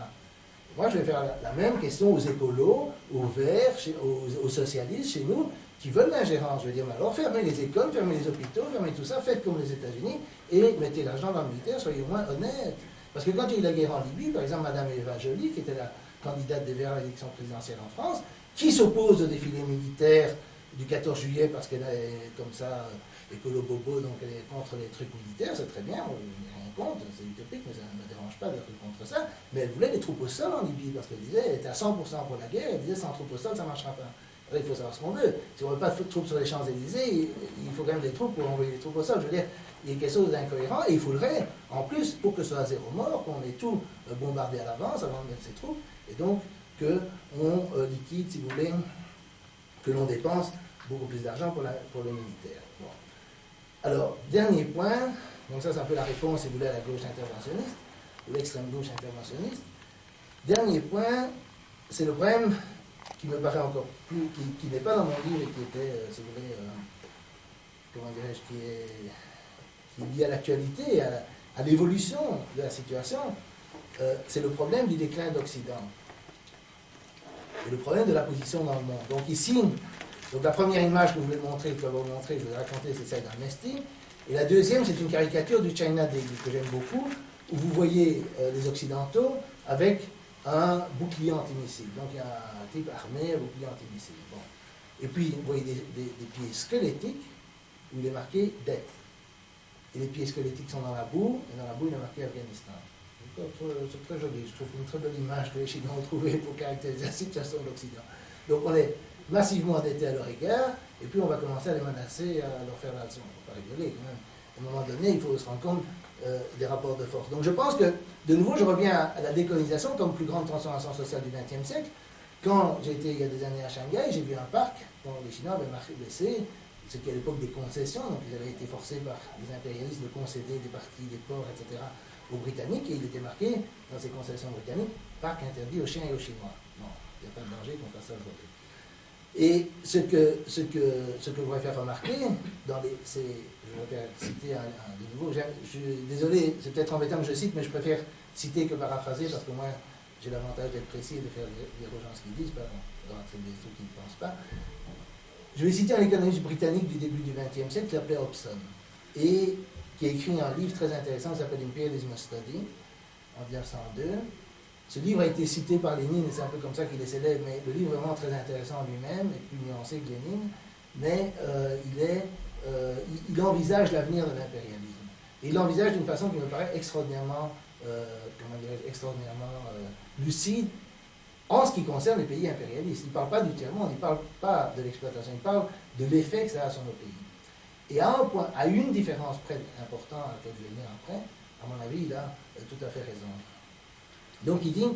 S2: Moi, je vais faire la même question aux écolos, aux verts, aux socialistes chez nous, qui veulent l'ingérence. Je vais dire, mais alors fermez les écoles, fermez les hôpitaux, fermez tout ça, faites comme les États-Unis, et mettez l'argent dans le militaire, soyez au moins honnêtes. Parce que quand il y a eu la guerre en Libye, par exemple, Mme Eva Joly, qui était la candidate des Verts à l'élection présidentielle en France, qui s'oppose au défilé militaire du 14 juillet parce qu'elle est comme ça, écolo-bobo, donc elle est contre les trucs militaires, c'est très bien, on n'est rien contre, c'est utopique, mais ça ne me dérange pas d'être contre ça. Mais elle voulait des troupes au sol en Libye, parce qu'elle disait, elle était à 100% pour la guerre, elle disait, sans troupes au sol, ça ne marchera pas. Alors, il faut savoir ce qu'on veut. Si on ne veut pas de troupes sur les Champs-Élysées, il faut quand même des troupes pour envoyer des troupes au sol. Je veux dire, il y a quelque chose d'incohérent, et il faudrait, en plus, pour que ce soit à zéro mort, qu'on ait tout bombardé à l'avance avant de mettre ces troupes, et donc qu'on liquide, si vous voulez, que l'on dépense beaucoup plus d'argent pour le militaire. Bon. Alors, dernier point, donc ça c'est un peu la réponse, si vous voulez, à la gauche interventionniste, ou l'extrême gauche interventionniste. Dernier point, c'est le problème qui me paraît encore plus, qui n'est pas dans mon livre et qui était, si vous voulez, comment dirais-je, qui est lié à l'actualité, à l'évolution de la situation, c'est le problème du déclin d'Occident. Et le problème de la position dans le monde. Donc ici, donc la première image que je voulais montrer, que je vais vous montrer, je vais raconter, c'est celle d'Amnesty. Et la deuxième, c'est une caricature du China Daily que j'aime beaucoup, où vous voyez les Occidentaux avec un bouclier antimissile. Donc il y a un type armé, un bouclier antimissile. Bon. Et puis vous voyez des pieds squelettiques où il est marqué dette. Et les pieds squelettiques sont dans la boue, et dans la boue il est marqué Afghanistan. C'est très joli, je trouve une très belle image que les Chinois ont trouvée pour caractériser la situation de l'Occident. Donc on est massivement endettés à leur égard, et puis on va commencer à les menacer, à leur faire la leçon. Il ne faut pas rigoler quand même. À un moment donné, il faut se rendre compte des rapports de force. Donc je pense que, de nouveau, je reviens à la décolonisation comme plus grande transformation sociale du XXe siècle. Quand j'ai été il y a des années à Shanghai, j'ai vu un parc dont les Chinois avaient laissé, ce qui à l'époque des concessions, donc ils avaient été forcés par les impérialistes de concéder des parties, des ports, etc., aux Britanniques, et il était marqué dans ces concessions britanniques, parc interdit aux chiens et aux Chinois. Non, il n'y a pas de danger qu'on fasse ça aujourd'hui. Et ce que je voudrais faire remarquer, je vais citer de nouveau, désolé, c'est peut-être embêtant que je cite, mais je préfère citer que paraphraser, parce que moi, j'ai l'avantage d'être précis et de faire lire aux gens ce qu'ils disent, pas rentrer des trucs qu'ils ne pensent pas. Je vais citer un économiste britannique du début du XXe siècle qui s'appelait Hobson, et qui a écrit un livre très intéressant qui s'appelle Imperialism Study, en 1902. Ce livre a été cité par Lénine, et c'est un peu comme ça qu'il est célèbre, mais le livre est vraiment très intéressant en lui-même, et plus nuancé que Lénine, mais il envisage l'avenir de l'impérialisme. Et il l'envisage d'une façon qui me paraît extraordinairement, lucide, en ce qui concerne les pays impérialistes. Il ne parle pas du tiers-monde, il ne parle pas de l'exploitation, il parle de l'effet que ça a sur nos pays. Et à un point, à une différence près importante à laquelle je vais venir après, à mon avis, il a tout à fait raison. Donc il dit,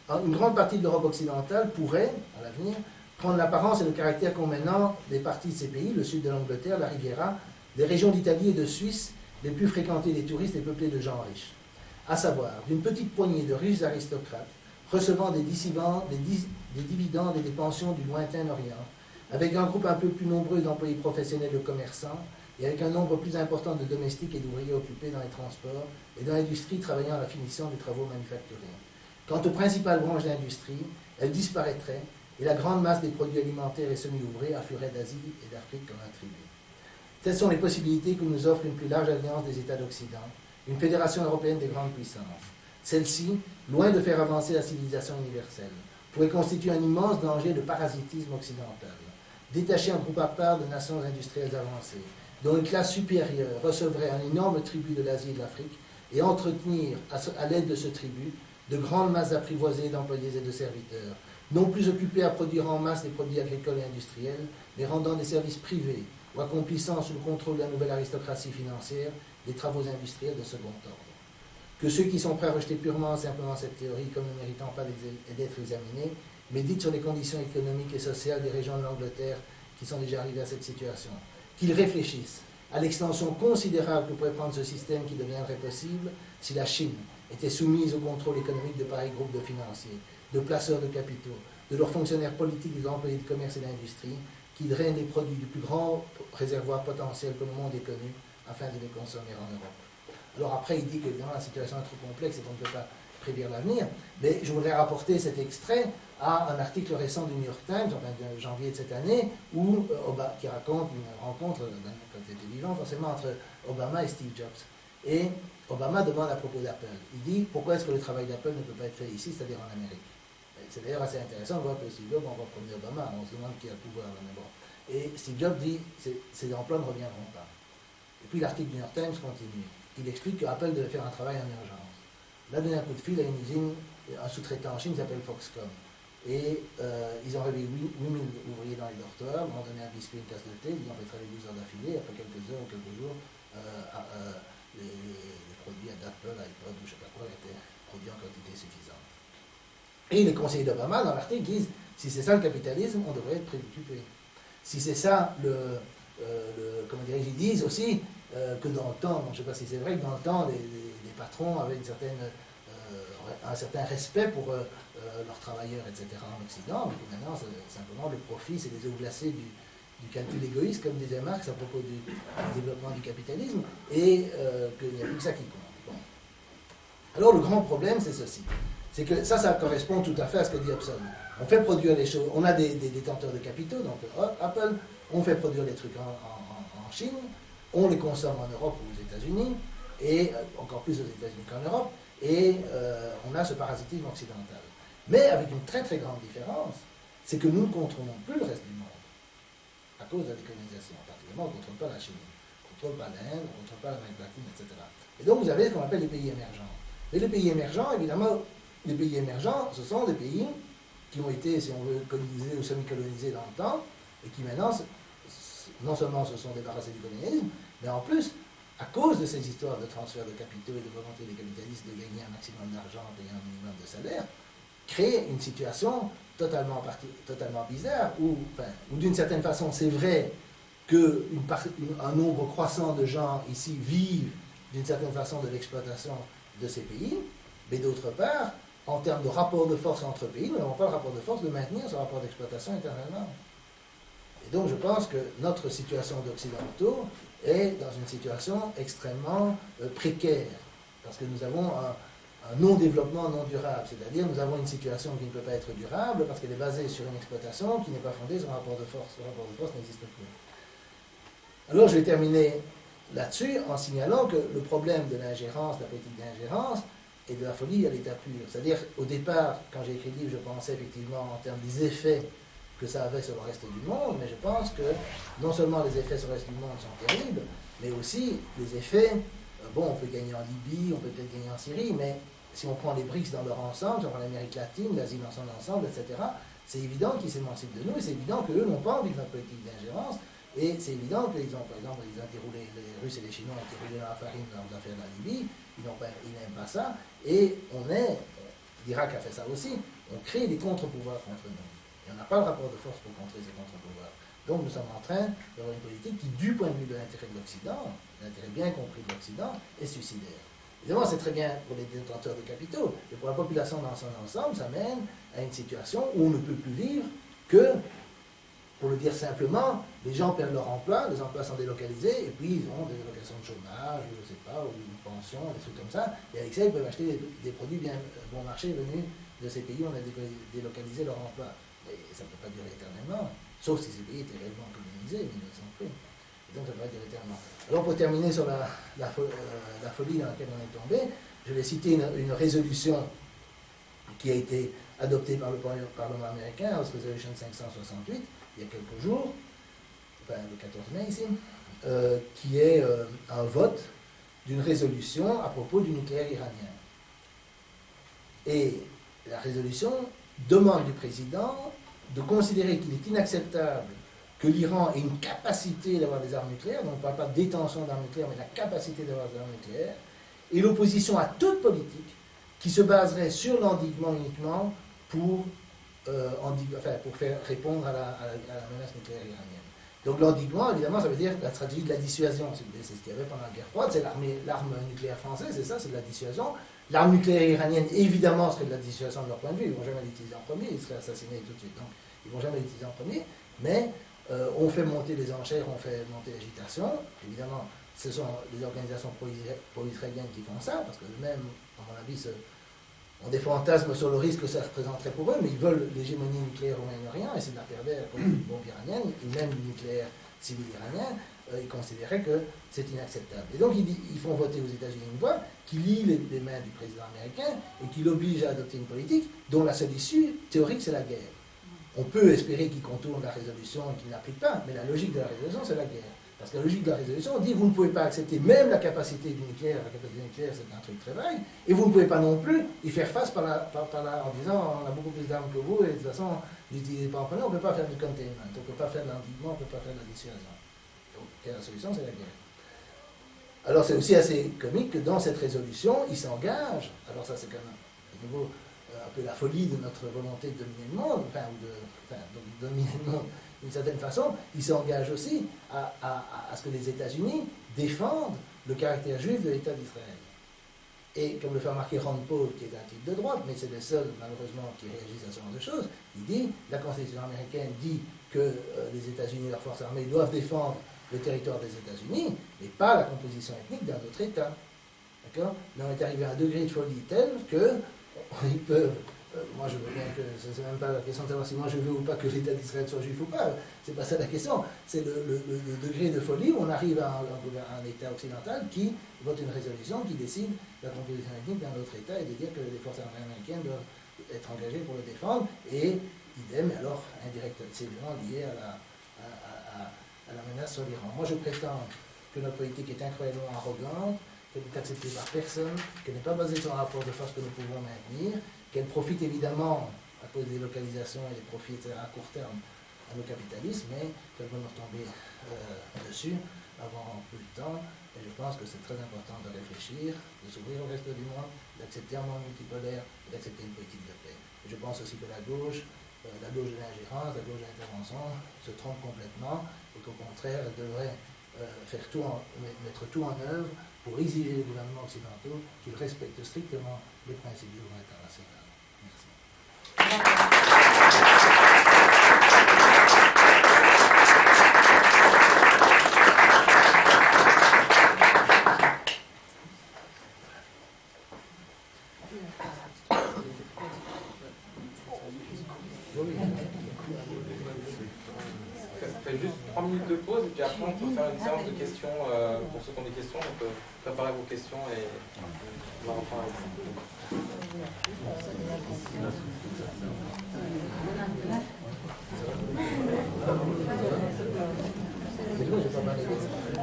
S2: une grande partie de l'Europe occidentale pourrait, à l'avenir, prendre l'apparence et le caractère convenant des parties de ces pays, le sud de l'Angleterre, la Riviera, des régions d'Italie et de Suisse, les plus fréquentées des touristes et peuplées de gens riches. À savoir, d'une petite poignée de riches aristocrates, recevant des dividendes et des pensions du lointain Orient, avec un groupe un peu plus nombreux d'employés professionnels et commerçants, et avec un nombre plus important de domestiques et d'ouvriers occupés dans les transports et dans l'industrie travaillant à la finition des travaux manufacturiers. Quant aux principales branches d'industrie, elles disparaîtraient, et la grande masse des produits alimentaires et semi-ouvrés affluerait d'Asie et d'Afrique comme un tribut. Telles sont les possibilités que nous offre une plus large alliance des États d'Occident, une fédération européenne des grandes puissances. Celle-ci, loin de faire avancer la civilisation universelle, pourrait constituer un immense danger de parasitisme occidental. Détacher un groupe à part de nations industrielles avancées, dont une classe supérieure recevrait un énorme tribut de l'Asie et de l'Afrique, et entretenir, à l'aide de ce tribut, de grandes masses apprivoisées d'employés et de serviteurs, non plus occupés à produire en masse des produits agricoles et industriels, mais rendant des services privés ou accomplissant sous le contrôle de la nouvelle aristocratie financière des travaux industriels de second ordre. Que ceux qui sont prêts à rejeter purement et simplement cette théorie comme ne méritant pas d'être examinés, méditent sur les conditions économiques et sociales des régions de l'Angleterre qui sont déjà arrivées à cette situation. Qu'ils réfléchissent à l'extension considérable que pourrait prendre ce système qui deviendrait possible si la Chine était soumise au contrôle économique de pareils groupes de financiers, de placeurs de capitaux, de leurs fonctionnaires politiques, des employés de commerce et d'industrie, qui drainent les produits du plus grand réservoir potentiel que le monde ait connu afin de les consommer en Europe. Alors après, il dit qu'évidemment la situation est trop complexe et qu'on ne peut pas prédire l'avenir, mais je voudrais rapporter cet extrait à un article récent du New York Times, enfin de janvier de cette année, qui raconte une rencontre, quand il était vivant, forcément, entre Obama et Steve Jobs. Et Obama demande à propos d'Apple. Il dit, pourquoi est-ce que le travail d'Apple ne peut pas être fait ici, c'est-à-dire en Amérique? C'est d'ailleurs assez intéressant de voir que Steve Jobs, on va promener Obama, on se demande qui a le pouvoir. Mais bon. Et Steve Jobs dit, ces emplois ne reviendront pas. Et puis l'article du New York Times continue. Il explique qu'Apple devait faire un travail en urgence. Là, donné un coup de fil à une usine, un sous-traitant en Chine qui s'appelle Foxconn. Et ils ont réveillé 8000 ouvriers dans les dortoirs, ils ont donné un biscuit, une tasse de thé, ils ont fait travailler 12 heures d'affilée, après quelques heures ou quelques jours, les produits d'Apple, iPod ou je ne sais pas quoi étaient produits en quantité suffisante. Et les conseillers d'Obama, dans l'article, disent, si c'est ça le capitalisme, on devrait être préoccupé. Si c'est ça comment dirais-je, ils disent aussi que dans le temps, je ne sais pas si c'est vrai, que dans le temps, les patrons avaient un certain respect pour leurs travailleurs, etc. en Occident, mais que maintenant, c'est simplement le profit, c'est les eaux glacées du calcul égoïste, comme disait Marx à propos du développement du capitalisme, et qu'il n'y a plus que ça qui compte. Bon. Alors le grand problème, c'est ceci. C'est que ça correspond tout à fait à ce que dit Hobson. On fait produire les choses, on a des détenteurs de capitaux, donc Apple, on fait produire les trucs en Chine, on les consomme en Europe ou aux États-Unis, et encore plus aux États-Unis qu'en Europe, et on a ce parasitisme occidental. Mais avec une très très grande différence, c'est que nous ne contrôlons plus le reste du monde, à cause de la décolonisation. Particulièrement, on ne contrôle pas la Chine, on ne contrôle pas l'Inde, on ne contrôle pas l'Amérique latine, etc. Et donc vous avez ce qu'on appelle les pays émergents. Et les pays émergents, évidemment, les pays émergents, ce sont des pays qui ont été, si on veut, colonisés ou semi-colonisés dans le temps, et qui maintenant, non seulement se sont débarrassés du colonialisme, mais en plus, à cause de ces histoires de transfert de capitaux et de volonté des capitalistes de gagner un maximum d'argent en payant un minimum de salaire, créent une situation totalement bizarre, où d'une certaine façon, c'est vrai qu'un nombre croissant de gens ici vivent d'une certaine façon de l'exploitation de ces pays, mais d'autre part, en termes de rapport de force entre pays, nous n'avons pas le rapport de force de maintenir ce rapport d'exploitation éternellement. Et donc je pense que notre situation d'occidentaux est dans une situation extrêmement précaire, parce que nous avons un non-développement non durable, c'est-à-dire nous avons une situation qui ne peut pas être durable parce qu'elle est basée sur une exploitation qui n'est pas fondée sur un rapport de force. Le rapport de force n'existe plus. Alors je vais terminer là-dessus en signalant que le problème de l'ingérence, de la politique d'ingérence, et de la folie à l'état pur. C'est-à-dire, au départ, quand j'ai écrit le livre, je pensais effectivement en termes des effets que ça avait sur le reste du monde, mais je pense que non seulement les effets sur le reste du monde sont terribles, mais aussi les effets, on peut gagner en Libye, on peut peut-être gagner en Syrie, mais si on prend les BRICS dans leur ensemble, si on prend l'Amérique latine, l'Asie dans son ensemble, etc., c'est évident qu'ils s'émancipent de nous, et c'est évident qu'eux n'ont pas envie de notre politique d'ingérence, et c'est évident qu'ils ont, par exemple, les Russes et les Chinois ont été roulés dans la farine dans l'affaire de la Libye, ils n'aiment pas ça, et on est l'Irak a fait ça aussi, on crée des contre-pouvoirs contre nous. Et on n'a pas le rapport de force pour contrer ces contre-pouvoirs. Donc nous sommes en train d'avoir une politique qui, du point de vue de l'intérêt de l'Occident, l'intérêt bien compris de l'Occident, est suicidaire. Évidemment, c'est très bien pour les détenteurs de capitaux, mais pour la population dans son ensemble, ça mène à une situation où on ne peut plus vivre que, pour le dire simplement, les gens perdent leur emploi, les emplois sont délocalisés, et puis ils ont des allocations de chômage, je ne sais pas, ou une pension, des trucs comme ça, et avec ça, ils peuvent acheter des produits bien bon marché venus de ces pays où on a délocalisé leur emploi. Et ça ne peut pas durer éternellement, sauf si ces pays étaient réellement colonisés, mais ils ne le sont plus. Et donc ça ne peut pas durer éternellement. Alors pour terminer sur la folie dans laquelle on est tombé, je vais citer une résolution qui a été adoptée par le Parlement américain, House Resolution 568, il y a quelques jours, enfin le 14 mai ici, qui est un vote d'une résolution à propos du nucléaire iranien. Et la résolution demande du président de considérer qu'il est inacceptable que l'Iran ait une capacité d'avoir des armes nucléaires, donc on ne parle pas de détention d'armes nucléaires, mais la capacité d'avoir des armes nucléaires, et l'opposition à toute politique qui se baserait sur l'endiguement uniquement pour faire répondre à la menace nucléaire iranienne. Donc l'endiguement, évidemment, ça veut dire la stratégie de la dissuasion. C'est ce qu'il y avait pendant la guerre froide, c'est l'arme nucléaire française, c'est ça, c'est de la dissuasion. L'arme nucléaire iranienne, évidemment, serait de la dissuasion de leur point de vue. Ils ne vont jamais l'utiliser en premier, ils seraient assassinés tout de suite. Donc, ils ne vont jamais l'utiliser en premier, mais on fait monter les enchères, on fait monter l'agitation. Évidemment, ce sont les organisations pro-israéliennes qui font ça, parce que eux-mêmes, à mon avis, ont des fantasmes sur le risque que ça représenterait pour eux, mais ils veulent l'hégémonie nucléaire au Moyen-Orient, et c'est de la pervers comme une bombe iranienne, et même le nucléaire civil iranien. Ils considéraient que c'est inacceptable. Et donc ils font voter aux États-Unis une loi qui lie les mains du président américain et qui l'oblige à adopter une politique dont la seule issue théorique, c'est la guerre. On peut espérer qu'il contourne la résolution et qu'il n'applique pas, mais la logique de la résolution, c'est la guerre. Parce que la logique de la résolution dit vous ne pouvez pas accepter même la capacité du nucléaire. La capacité nucléaire, c'est un truc très vague. Et vous ne pouvez pas non plus y faire face en disant on a beaucoup plus d'armes que vous et de toute façon, n'utilisez pas en premier, on ne peut pas faire du containment, on ne peut pas faire de l'endiguement, on ne peut pas faire de la dissuasion. Donc la solution, c'est la guerre. Alors c'est aussi assez comique que dans cette résolution, il s'engage, alors ça c'est quand même de nouveau un peu la folie de notre volonté de dominer le monde, de dominer le monde d'une certaine façon, il s'engage aussi à ce que les États-Unis défendent le caractère juif de l'État d'Israël. Et comme le fait remarquer Ron Paul, qui est un type de droite, mais c'est le seul malheureusement qui réagisse à ce genre de choses, il dit, la Constitution américaine dit que les États-Unis et leurs forces armées doivent défendre le territoire des États-Unis, mais pas la composition ethnique d'un autre État. D'accord ? Mais on est arrivé à un degré de folie tel que ils peuvent. Moi, je veux bien que. Ce n'est même pas la question de savoir si moi je veux ou pas que l'État d'Israël soit juif ou pas. C'est pas ça la question. C'est le degré de folie où on arrive à un État occidental qui vote une résolution qui décide la composition ethnique d'un autre État et de dire que les forces armées américaines doivent être engagées pour le défendre. Et idem, alors, indirectement, c'est vraiment lié à la menace sur l'Iran. Moi, je prétends que notre politique est incroyablement arrogante, qu'elle n'est acceptée par personne, qu'elle n'est pas basée sur un rapport de force que nous pouvons maintenir, qu'elle profite évidemment, à cause des localisations et des profits à court terme, à nos capitalismes, mais qu'elle va nous retomber dessus avant peu de temps. Et je pense que c'est très important de réfléchir, de s'ouvrir au reste du monde, d'accepter un monde multipolaire et d'accepter une politique de paix. Et je pense aussi que la gauche de l'ingérence, la gauche de l'intervention, se trompe complètement et qu'au contraire, elle devrait mettre tout en œuvre pour exiger des gouvernements occidentaux qu'ils respectent strictement les principes du droit international. Merci.
S1: On fait juste 3 minutes de pause et puis après on peut faire une séance de questions pour ceux qui ont des questions. Donc préparez vos questions et on va reprendre avec ça.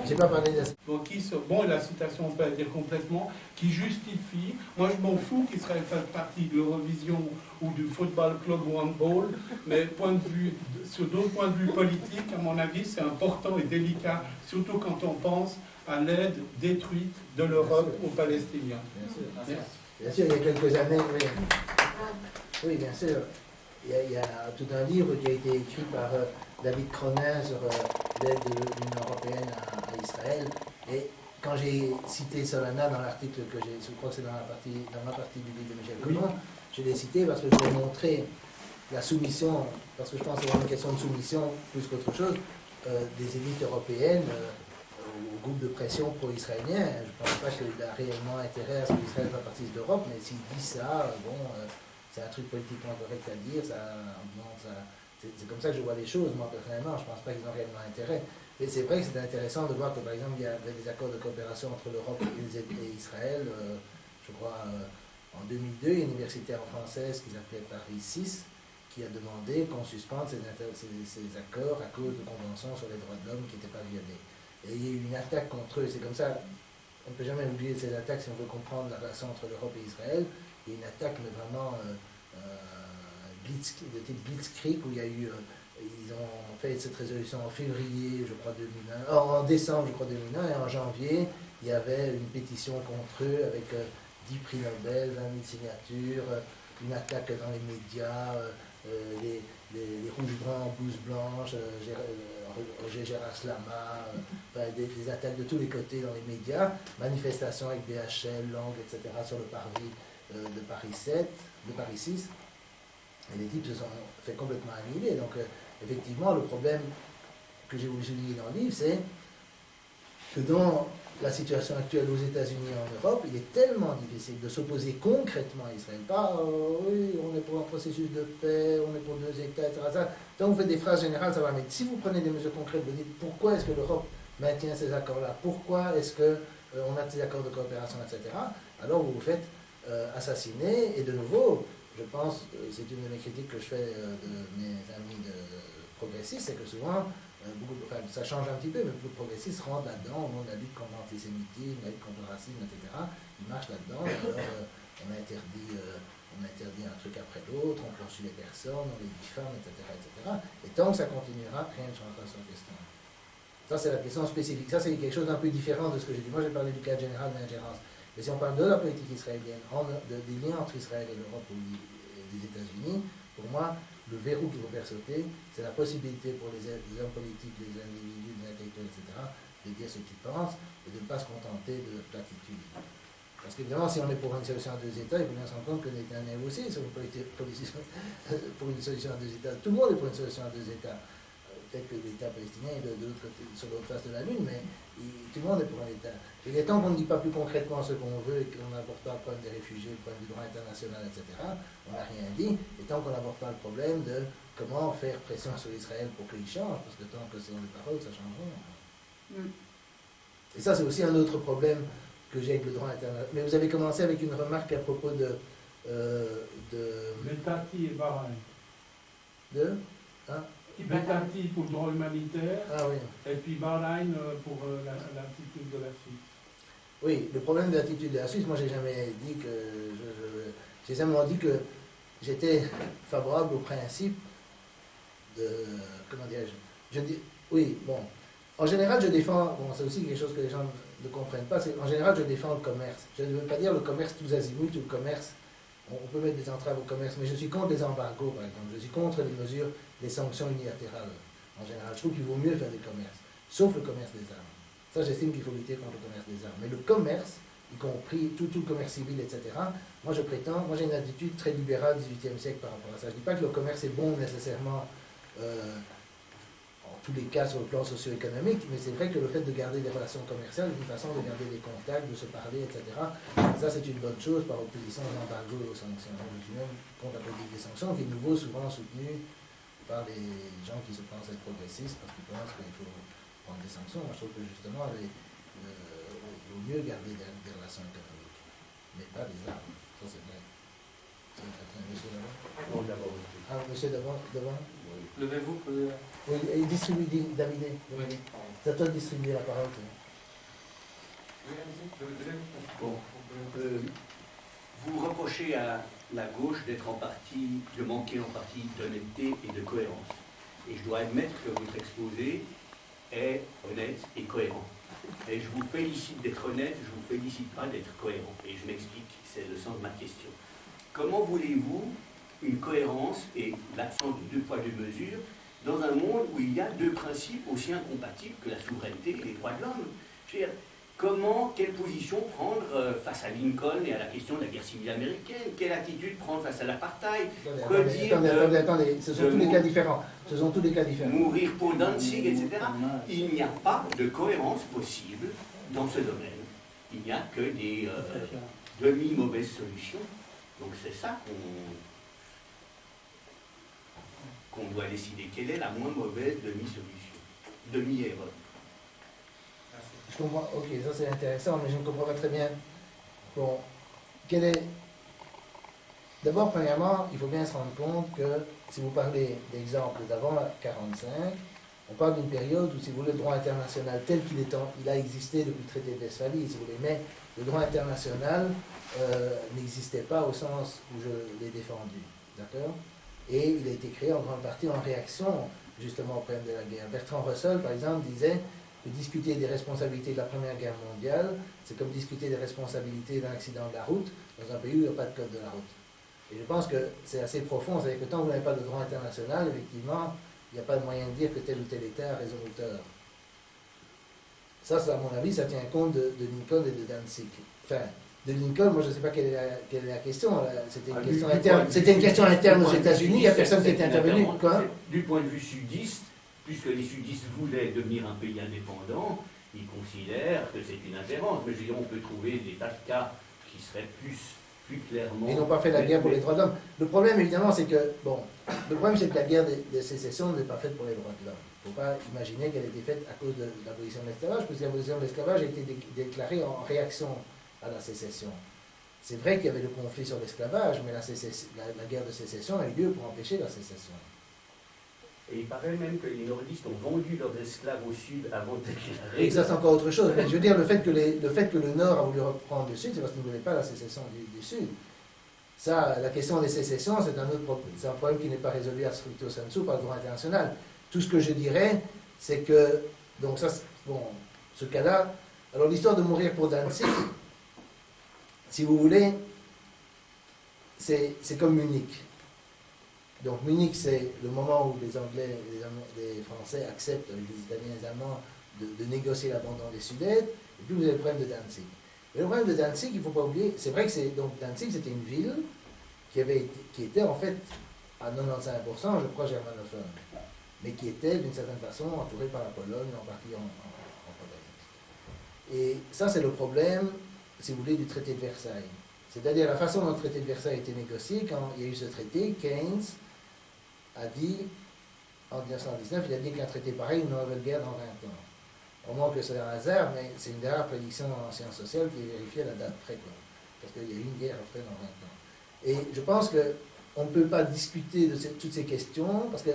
S2: J'ai pas parlé de ça.
S3: Bon, la citation, on peut la dire complètement, qui justifie, moi je m'en fous qu'il serait fait partie de l'Eurovision ou du Football Club ou handball, mais sur d'autres points de vue politiques, à mon avis, c'est important et délicat, surtout quand on pense à l'aide détruite de l'Europe aux Palestiniens.
S2: Bien sûr, il y a quelques années, oui. Oui, bien sûr. Il y a tout un livre qui a été écrit par David Cronin sur l'aide de l'Union européenne à Israël. Et quand j'ai cité Solana dans l'article que j'ai, je crois que c'est dans ma partie du livre de Michel Coulon, je l'ai cité parce que je voulais montrer la soumission, parce que je pense que c'est vraiment une question de soumission plus qu'autre chose, des élites européennes au groupe de pression pro-israélien. Je ne pense pas qu'il a réellement intérêt à ce qu'Israël fasse partie de l'Europe, mais s'il dit ça, c'est un truc politiquement correct à dire, c'est comme ça que je vois les choses, moi personnellement, je ne pense pas qu'ils ont réellement intérêt. Mais c'est vrai que c'est intéressant de voir que par exemple il y avait des accords de coopération entre l'Europe et Israël, je crois en 2002, il y a une université française qui s'appelait Paris 6 qui a demandé qu'on suspende ces accords à cause de conventions sur les droits de l'homme qui n'étaient pas violées. Et il y a eu une attaque contre eux, c'est comme ça, on ne peut jamais oublier ces attaques si on veut comprendre la relation entre l'Europe et Israël. Il y a une attaque mais vraiment de type Blitzkrieg où il y a eu, ils ont fait cette résolution en février, je crois 2001, en décembre je crois 2001, et en janvier il y avait une pétition contre eux avec 10 prix Nobel, 20 000 signatures, une attaque dans les médias, les rouges bruns en blouse blanche, Roger Gérard Slama, des attaques de tous les côtés dans les médias, manifestations avec BHL, Langue, etc. sur le parvis de Paris 6, et les types se sont fait complètement annihiler. Donc effectivement, le problème que j'ai voulu souligner dans le livre, c'est que dans la situation actuelle aux États-Unis et en Europe, il est tellement difficile de s'opposer concrètement à Israël. Pas oui, on est pour un processus de paix, on est pour 2 États, etc. Ça, donc vous faites des phrases générales, ça va. Mais si vous prenez des mesures concrètes, vous dites pourquoi est-ce que l'Europe maintient ces accords-là, pourquoi est-ce qu'on a ces accords de coopération, etc. Alors vous vous faites assassiner. Et de nouveau, je pense, c'est une de mes critiques que je fais de mes amis de progressistes, c'est que souvent, ça change un petit peu, mais beaucoup de progressistes rentrent là-dedans, au nom de la lutte contre l'antisémitisme, la lutte contre le racisme, etc. Ils marchent là-dedans, alors on interdit un truc après l'autre, on poursuit les personnes, on les diffame, etc., etc. Et tant que ça continuera, rien ne changera sur la question. Ça, c'est la question spécifique. Ça, c'est quelque chose d'un peu différent de ce que j'ai dit. Moi, j'ai parlé du cadre général d'ingérence. Mais si on parle de la politique israélienne, des liens entre Israël et l'Europe ou les États-Unis, pour moi, le verrou qu'il faut faire sauter, c'est la possibilité pour les hommes politiques, les individus, les intellectuels, etc., de dire ce qu'ils pensent et de ne pas se contenter de platitudes. Parce qu'évidemment, si on est pour une solution à 2 États, il faut bien se rendre compte que Netanyahou aussi est pour une solution à 2 États. Tout le monde est pour une solution à 2 États. Peut-être que l'État palestinien est sur l'autre face de la Lune, mais tout le monde est pour un État. Il est temps qu'on ne dit pas plus concrètement ce qu'on veut et qu'on n'aborde pas le problème des réfugiés, le problème du droit international, etc. On n'a rien dit. Et tant qu'on n'aborde pas le problème de comment faire pression sur Israël pour qu'il change, parce que tant que c'est dans les paroles, ça ne change rien. Et ça, c'est aussi un autre problème que j'ai avec le droit international. Mais vous avez commencé avec une remarque à propos de
S3: Betati et Bahreïn. Betati pour le droit humanitaire,
S2: oui.
S3: Et puis Bahreïn pour l'attitude de la Suisse.
S2: Oui, le problème de l'attitude de la Suisse, moi j'ai jamais dit que j'ai simplement dit que j'étais favorable au principe de, comment dirais-je, oui, bon, en général je défends, bon c'est aussi quelque chose que les gens ne comprennent pas, c'est en général je défends le commerce. Je ne veux pas dire le commerce tous azimuts ou le commerce, on peut mettre des entraves au commerce, mais je suis contre les embargos par exemple, je suis contre les mesures, les sanctions unilatérales en général. Je trouve qu'il vaut mieux faire du commerce, sauf le commerce des armes. Ça, j'estime qu'il faut lutter contre le commerce des armes. Mais le commerce, y compris tout le commerce civil, etc., moi j'ai une attitude très libérale du XVIIIe siècle par rapport à ça. Je ne dis pas que le commerce est bon nécessairement en tous les cas sur le plan socio-économique, mais c'est vrai que le fait de garder des relations commerciales est une façon de garder des contacts, de se parler, etc. Ça, c'est une bonne chose par opposition aux embargos et aux sanctions. Je suis même contre la politique des sanctions, qui est nouveau souvent soutenue par les gens qui se pensent être progressistes, parce qu'ils pensent qu'il faut prendre des sanctions. Moi, je trouve que justement, il vaut mieux garder des relations économiques, mais pas des armes. Ça, c'est vrai. Monsieur d'abord.
S4: Non, d'abord.
S2: Ah, monsieur devant.
S4: Oui.
S1: Levez-vous.
S2: Oui, il distribue, David.
S1: Oui.
S2: C'est à toi de distribuer la parole.
S4: Bon. Vous reprochez à la gauche d'être en partie, de manquer en partie d'honnêteté et de cohérence. Et je dois admettre que votre exposé est honnête et cohérent. Et je vous félicite d'être honnête, je ne vous félicite pas d'être cohérent. Et je m'explique, c'est le sens de ma question. Comment voulez-vous une cohérence et l'absence de deux poids, deux mesures dans un monde où il y a deux principes aussi incompatibles que la souveraineté et les droits de l'homme. Je veux dire, comment, quelle position prendre face à Lincoln et à la question de la guerre civile américaine? Quelle attitude prendre face à l'apartheid?
S2: Attendez, ce sont tous des cas différents. Ce sont tous des cas différents.
S4: Mourir pour Danzig, etc. Il n'y a pas de cohérence possible dans ce domaine. Il n'y a que des demi-mauvaises solutions. Donc c'est ça qu'on doit décider. Quelle est la moins mauvaise demi-solution, demi-erreur?
S2: Je comprends, ok, ça c'est intéressant, mais je ne comprends pas très bien. Bon, quel est. D'abord, premièrement, il faut bien se rendre compte que si vous parlez d'exemples d'avant 1945, on parle d'une période où, si vous voulez, le droit international tel qu'il il a existé depuis le traité de Westphalie, si vous voulez, mais le droit international n'existait pas au sens où je l'ai défendu. D'accord? Et il a été créé en grande partie en réaction, justement, au problème de la guerre. Bertrand Russell, par exemple, disait que discuter des responsabilités de la Première Guerre mondiale, c'est comme discuter des responsabilités d'un accident de la route dans un pays où il n'y a pas de code de la route. Et je pense que c'est assez profond, c'est-à-dire que tant que vous n'avez pas de droit international, effectivement, il n'y a pas de moyen de dire que tel ou tel État a raison ou tort. Ça, à mon avis, ça tient compte de Lincoln et de Danzig. Enfin, de Lincoln, moi je ne sais pas quelle est la question. C'était une question interne. C'était une question interne aux États-Unis, il n'y a personne qui était intervenu. Quoi?
S4: Du point de vue sudiste, puisque les sudistes voulaient devenir un pays indépendant, ils considèrent que c'est une ingérence. Mais je veux dire, on peut trouver des tas de cas qui seraient plus clairement...
S2: Ils n'ont pas fait la guerre pour les droits de l'homme. Le problème, évidemment, c'est que, la guerre de sécession n'est pas faite pour les droits de l'homme. Il ne faut pas imaginer qu'elle a été faite à cause de l'abolition de l'esclavage, parce que l'abolition de l'esclavage a été déclarée en réaction à la sécession. C'est vrai qu'il y avait le conflit sur l'esclavage, mais la guerre de sécession a eu lieu pour empêcher la sécession.
S4: Et il paraît même que les nordistes ont vendu leurs esclaves au sud avant de déclarer.
S2: Et ça, c'est encore autre chose. Mais je veux dire, le fait que le nord a voulu reprendre le sud, c'est parce qu'il ne voulait pas la sécession du sud. Ça, la question des sécessions, c'est un autre problème. C'est un problème qui n'est pas résolu à stricto sensu par le droit international. Tout ce que je dirais, c'est que, donc ça, ce cas-là, alors l'histoire de mourir pour Danzig, si vous voulez, c'est comme Munich. Donc Munich, c'est le moment où les Anglais, les Français acceptent avec les Italiens et les Allemands de négocier l'abandon des Sudètes, et puis vous avez le problème de Danzig. Et le problème de Danzig, il ne faut pas oublier, c'est vrai que Danzig, c'était une ville qui était en fait à 95%, je crois, germanophone, mais qui était d'une certaine façon entourée par la Pologne, en partie en Pologne. Et ça, c'est le problème, si vous voulez, du traité de Versailles. C'est-à-dire la façon dont le traité de Versailles a été négocié, quand il y a eu ce traité, Keynes a dit, en 1919, il a dit qu'un traité pareil, une nouvelle guerre dans 20 ans. Au moins que c'est un hasard, mais c'est une des rares prédictions en sciences sociales qui est vérifiée à la date près, quoi. Parce qu'il y a eu une guerre après dans 20 ans. Et je pense qu'on ne peut pas discuter de toutes ces questions, parce que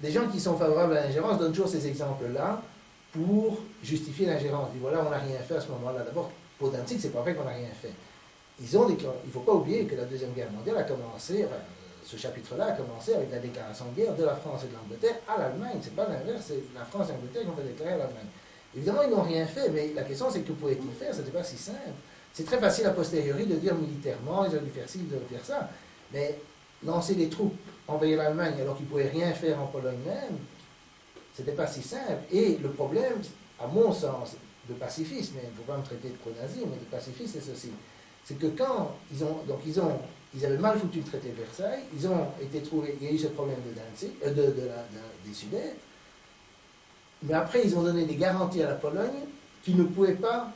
S2: les gens qui sont favorables à l'ingérence donnent toujours ces exemples-là pour justifier l'ingérence. Ils disent, voilà, on n'a rien fait à ce moment-là. D'abord, pour Danzig, c'est pas vrai qu'on n'a rien fait. Il ne faut pas oublier que la Deuxième Guerre mondiale a commencé, enfin, ce chapitre-là a commencé avec la déclaration de guerre de la France et de l'Angleterre à l'Allemagne. C'est pas l'inverse, c'est la France et l'Angleterre qui ont fait déclarer à l'Allemagne. Évidemment, ils n'ont rien fait, mais la question c'est que pouvaient-ils faire? Ce n'était pas si simple. C'est très facile a posteriori de dire militairement, ils ont dû faire ci, ils ont dû faire ça. Mais lancer des troupes, envahir l'Allemagne alors qu'ils ne pouvaient rien faire en Pologne même, c'était pas si simple. Et le problème, à mon sens, de pacifisme, il ne faut pas me traiter de pro-nazi, mais de pacifisme, c'est ceci. C'est que quand ils avaient mal foutu le traité de Versailles, ils ont été trouvés, il y a eu ce problème de Danzig, des Sudètes, mais après ils ont donné des garanties à la Pologne qu'ils ne pouvaient pas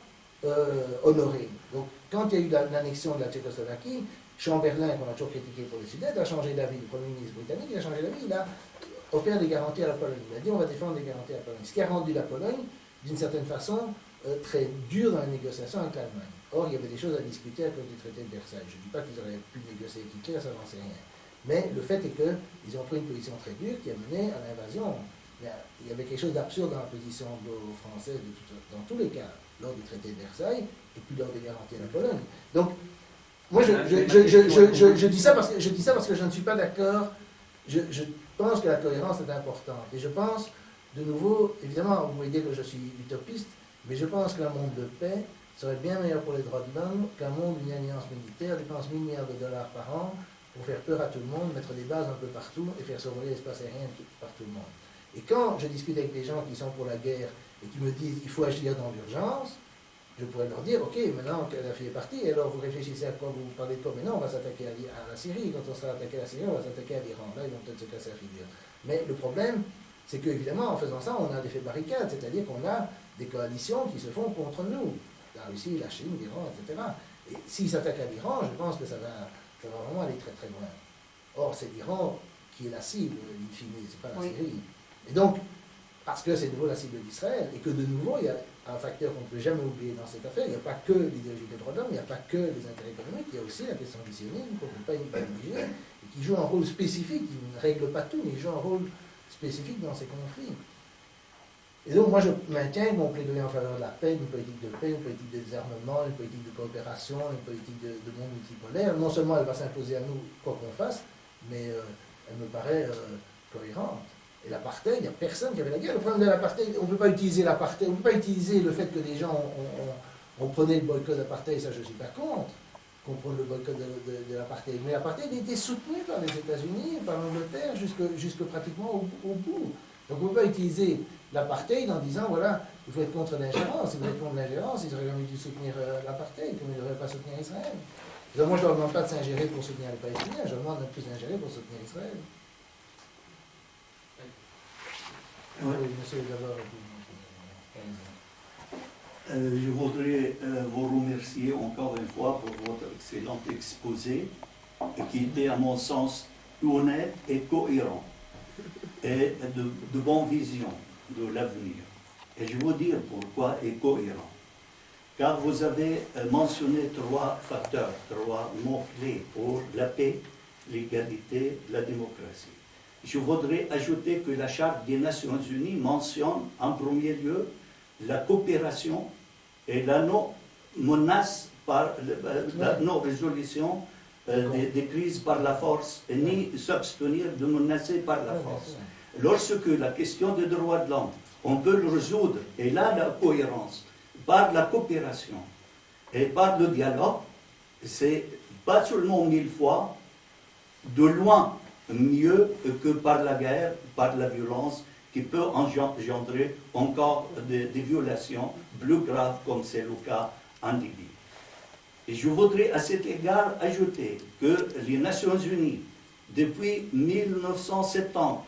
S2: honorer. Donc quand il y a eu l'annexion de la Tchécoslovaquie, Chamberlain, qu'on a toujours critiqué pour les Sudètes, a changé d'avis. Le Premier ministre britannique, il a changé d'avis, il a offert des garanties à la Pologne. Il a dit on va défendre des garanties à la Pologne. Ce qui a rendu la Pologne, d'une certaine façon, très dure dans la négociation avec l'Allemagne. Or, il y avait des choses à discuter à cause du traité de Versailles. Je ne dis pas qu'ils auraient pu négocier avec Hitler, ça n'en sait rien. Mais le fait est qu'ils ont pris une position très dure qui a mené à l'invasion. Il y avait quelque chose d'absurde dans la position anglo-française, dans tous les cas, lors du traité de Versailles, et puis lors des garanties à la Pologne. Donc, moi, je dis ça parce que je ne suis pas d'accord. Je pense que la cohérence est importante. Et je pense, de nouveau, évidemment, vous pouvez dire que je suis utopiste, mais je pense qu'un monde de paix serait bien meilleur pour les droits de l'homme qu'un monde où une alliance militaire dépense 1 000 milliards de dollars par an pour faire peur à tout le monde, mettre des bases un peu partout et faire survoler l'espace aérien par tout le monde. Et quand je discute avec des gens qui sont pour la guerre et qui me disent qu'il faut agir dans l'urgence, je pourrais leur dire, ok, maintenant que la fille est partie, alors vous réfléchissez à quoi, vous parlez de quoi? Mais non, on va s'attaquer à la Syrie. Quand on sera attaqué à la Syrie, on va s'attaquer à l'Iran. Là, ils vont peut-être se casser la figure. Mais le problème, c'est qu'évidemment, en faisant ça, on a des faits barricades, c'est-à-dire qu'on a des coalitions qui se font contre nous. La Russie, la Chine, l'Iran, etc. Et s'ils s'attaquent à l'Iran, je pense que ça va vraiment aller très très loin. Or, c'est l'Iran qui est la cible, in fine, c'est pas la Syrie. Et donc, parce que c'est de nouveau la cible d'Israël, et que de nouveau, il y a un facteur qu'on ne peut jamais oublier dans cette affaire, il n'y a pas que l'idéologie des droits de l'homme, il n'y a pas que les intérêts économiques, il y a aussi la question du sionisme, qu'on ne peut pas négliger, et qui joue un rôle spécifique, il ne règle pas tout, mais il joue un rôle spécifique dans ces conflits. Et donc, moi, je maintiens mon plaidoyer en faveur de la paix, une politique de paix, une politique de désarmement, une politique de coopération, une politique de monde multipolaire. Non seulement elle va s'imposer à nous, quoi qu'on fasse, mais elle me paraît cohérente. Et l'apartheid, il n'y a personne qui avait la guerre. Le problème de l'apartheid, on ne peut pas utiliser l'apartheid, on ne peut pas utiliser le fait que des gens ont prôné le boycott d'apartheid, ça je ne suis pas contre, qu'on prône le boycott de l'apartheid. Mais l'apartheid a été soutenu par les États-Unis, par l'Angleterre, jusque pratiquement au bout. Donc on ne peut pas utiliser l'apartheid en disant, voilà, il faut être contre l'ingérence. Si vous êtes contre l'ingérence, ils auraient jamais dû soutenir l'apartheid, comme ils n'auraient pas soutenir Israël. Donc moi, je ne leur demande pas de s'ingérer pour soutenir les Palestiniens, je leur demande de plus s'ingérer pour soutenir Israël.
S5: Ouais.
S2: Oui, monsieur, d'abord.
S5: Je voudrais vous remercier encore une fois pour votre excellent exposé, qui était à mon sens honnête et cohérent, et de bonne vision de l'avenir. Et je vais vous dire pourquoi est cohérent. Car vous avez mentionné 3 facteurs, 3 mots-clés pour la paix, l'égalité, la démocratie. Je voudrais ajouter que la Charte des Nations Unies mentionne en premier lieu la coopération et la non-menace par la non-résolution des crises par la force, et ni s'abstenir de menacer par la force. Lorsque la question des droits de l'homme, on peut le résoudre, et là la cohérence, par la coopération et par le dialogue, c'est pas seulement 1000 fois, de loin mieux que par la guerre, par la violence, qui peut engendrer encore des violations plus graves, comme c'est le cas en Libye. Et je voudrais à cet égard ajouter que les Nations Unies, depuis 1970,